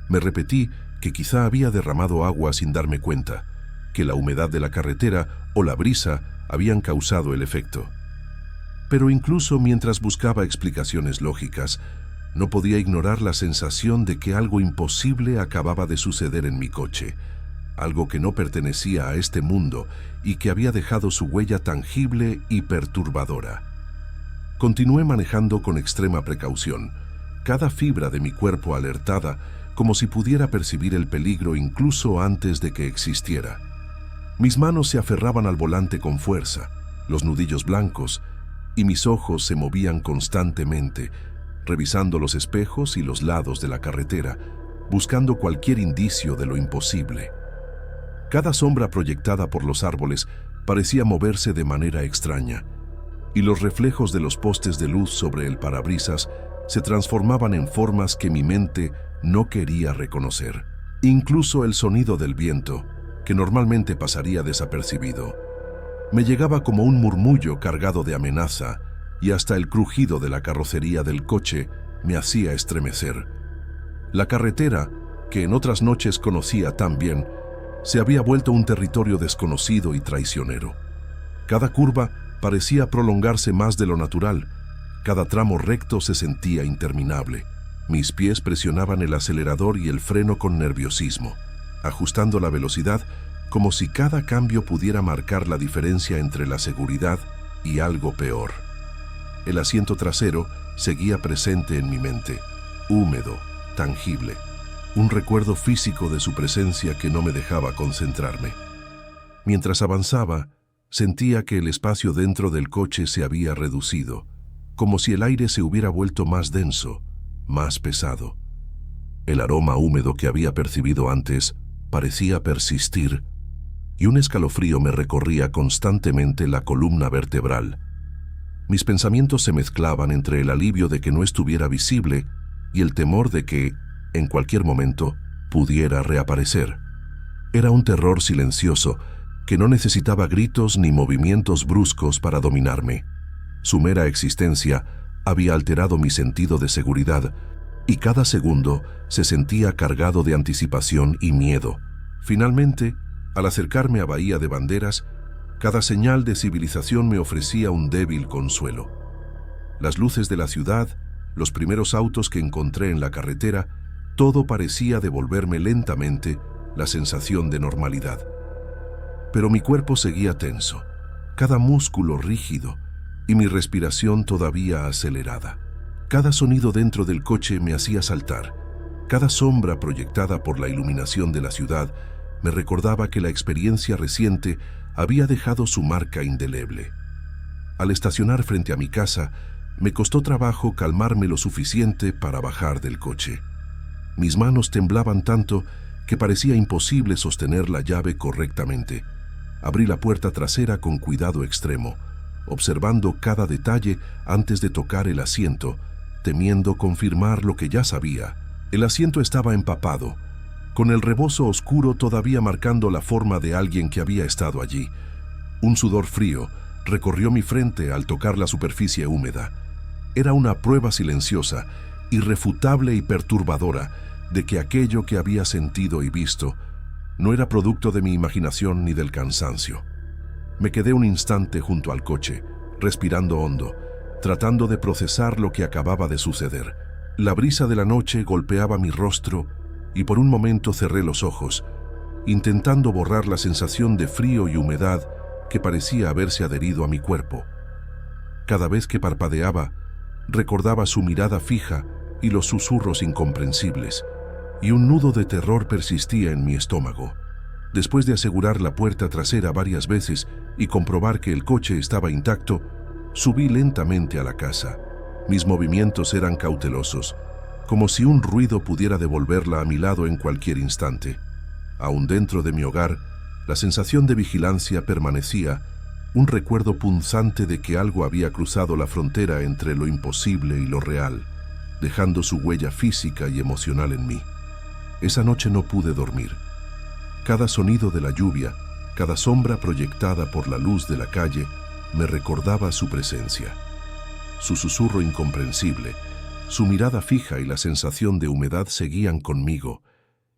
Me repetí que quizá había derramado agua sin darme cuenta, que la humedad de la carretera o la brisa habían causado el efecto. Pero incluso mientras buscaba explicaciones lógicas, no podía ignorar la sensación de que algo imposible acababa de suceder en mi coche, algo que no pertenecía a este mundo y que había dejado su huella tangible y perturbadora. Continué manejando con extrema precaución, cada fibra de mi cuerpo alertada, como si pudiera percibir el peligro incluso antes de que existiera. Mis manos se aferraban al volante con fuerza, los nudillos blancos, y mis ojos se movían constantemente, revisando los espejos y los lados de la carretera, buscando cualquier indicio de lo imposible. Cada sombra proyectada por los árboles parecía moverse de manera extraña, y los reflejos de los postes de luz sobre el parabrisas se transformaban en formas que mi mente no quería reconocer. Incluso el sonido del viento, que normalmente pasaría desapercibido, me llegaba como un murmullo cargado de amenaza, y hasta el crujido de la carrocería del coche me hacía estremecer. La carretera, que en otras noches conocía tan bien, se había vuelto un territorio desconocido y traicionero. Cada curva parecía prolongarse más de lo natural, cada tramo recto se sentía interminable. Mis pies presionaban el acelerador y el freno con nerviosismo, ajustando la velocidad como si cada cambio pudiera marcar la diferencia entre la seguridad y algo peor. El asiento trasero seguía presente en mi mente, húmedo, tangible, un recuerdo físico de su presencia que no me dejaba concentrarme. Mientras avanzaba, sentía que el espacio dentro del coche se había reducido, como si el aire se hubiera vuelto más denso, más pesado. El aroma húmedo que había percibido antes parecía persistir, y un escalofrío me recorría constantemente la columna vertebral. Mis pensamientos se mezclaban entre el alivio de que no estuviera visible y el temor de que, en cualquier momento, pudiera reaparecer. Era un terror silencioso que no necesitaba gritos ni movimientos bruscos para dominarme. Su mera existencia había alterado mi sentido de seguridad y cada segundo se sentía cargado de anticipación y miedo. Finalmente, al acercarme a Bahía de Banderas, cada señal de civilización me ofrecía un débil consuelo. Las luces de la ciudad, los primeros autos que encontré en la carretera, todo parecía devolverme lentamente la sensación de normalidad. Pero mi cuerpo seguía tenso, cada músculo rígido y mi respiración todavía acelerada. Cada sonido dentro del coche me hacía saltar. Cada sombra proyectada por la iluminación de la ciudad me recordaba que la experiencia reciente había dejado su marca indeleble. Al estacionar frente a mi casa, me costó trabajo calmarme lo suficiente para bajar del coche. Mis manos temblaban tanto que parecía imposible sostener la llave correctamente. Abrí la puerta trasera con cuidado extremo, observando cada detalle antes de tocar el asiento, temiendo confirmar lo que ya sabía. El asiento estaba empapado, con el rebozo oscuro todavía marcando la forma de alguien que había estado allí. Un sudor frío recorrió mi frente al tocar la superficie húmeda. Era una prueba silenciosa, irrefutable y perturbadora de que aquello que había sentido y visto no era producto de mi imaginación ni del cansancio. Me quedé un instante junto al coche, respirando hondo, tratando de procesar lo que acababa de suceder. La brisa de la noche golpeaba mi rostro y por un momento cerré los ojos, intentando borrar la sensación de frío y humedad que parecía haberse adherido a mi cuerpo. Cada vez que parpadeaba, recordaba su mirada fija y los susurros incomprensibles, y un nudo de terror persistía en mi estómago. Después de asegurar la puerta trasera varias veces y comprobar que el coche estaba intacto, subí lentamente a la casa. Mis movimientos eran cautelosos, como si un ruido pudiera devolverla a mi lado en cualquier instante. Aún dentro de mi hogar, la sensación de vigilancia permanecía, un recuerdo punzante de que algo había cruzado la frontera entre lo imposible y lo real, dejando su huella física y emocional en mí. Esa noche no pude dormir. Cada sonido de la lluvia, cada sombra proyectada por la luz de la calle, me recordaba su presencia. Su susurro incomprensible, su mirada fija y la sensación de humedad seguían conmigo,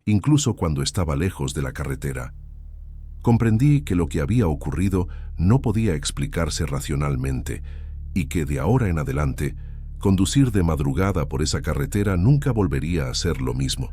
incluso cuando estaba lejos de la carretera. Comprendí que lo que había ocurrido no podía explicarse racionalmente y que de ahora en adelante, conducir de madrugada por esa carretera nunca volvería a ser lo mismo.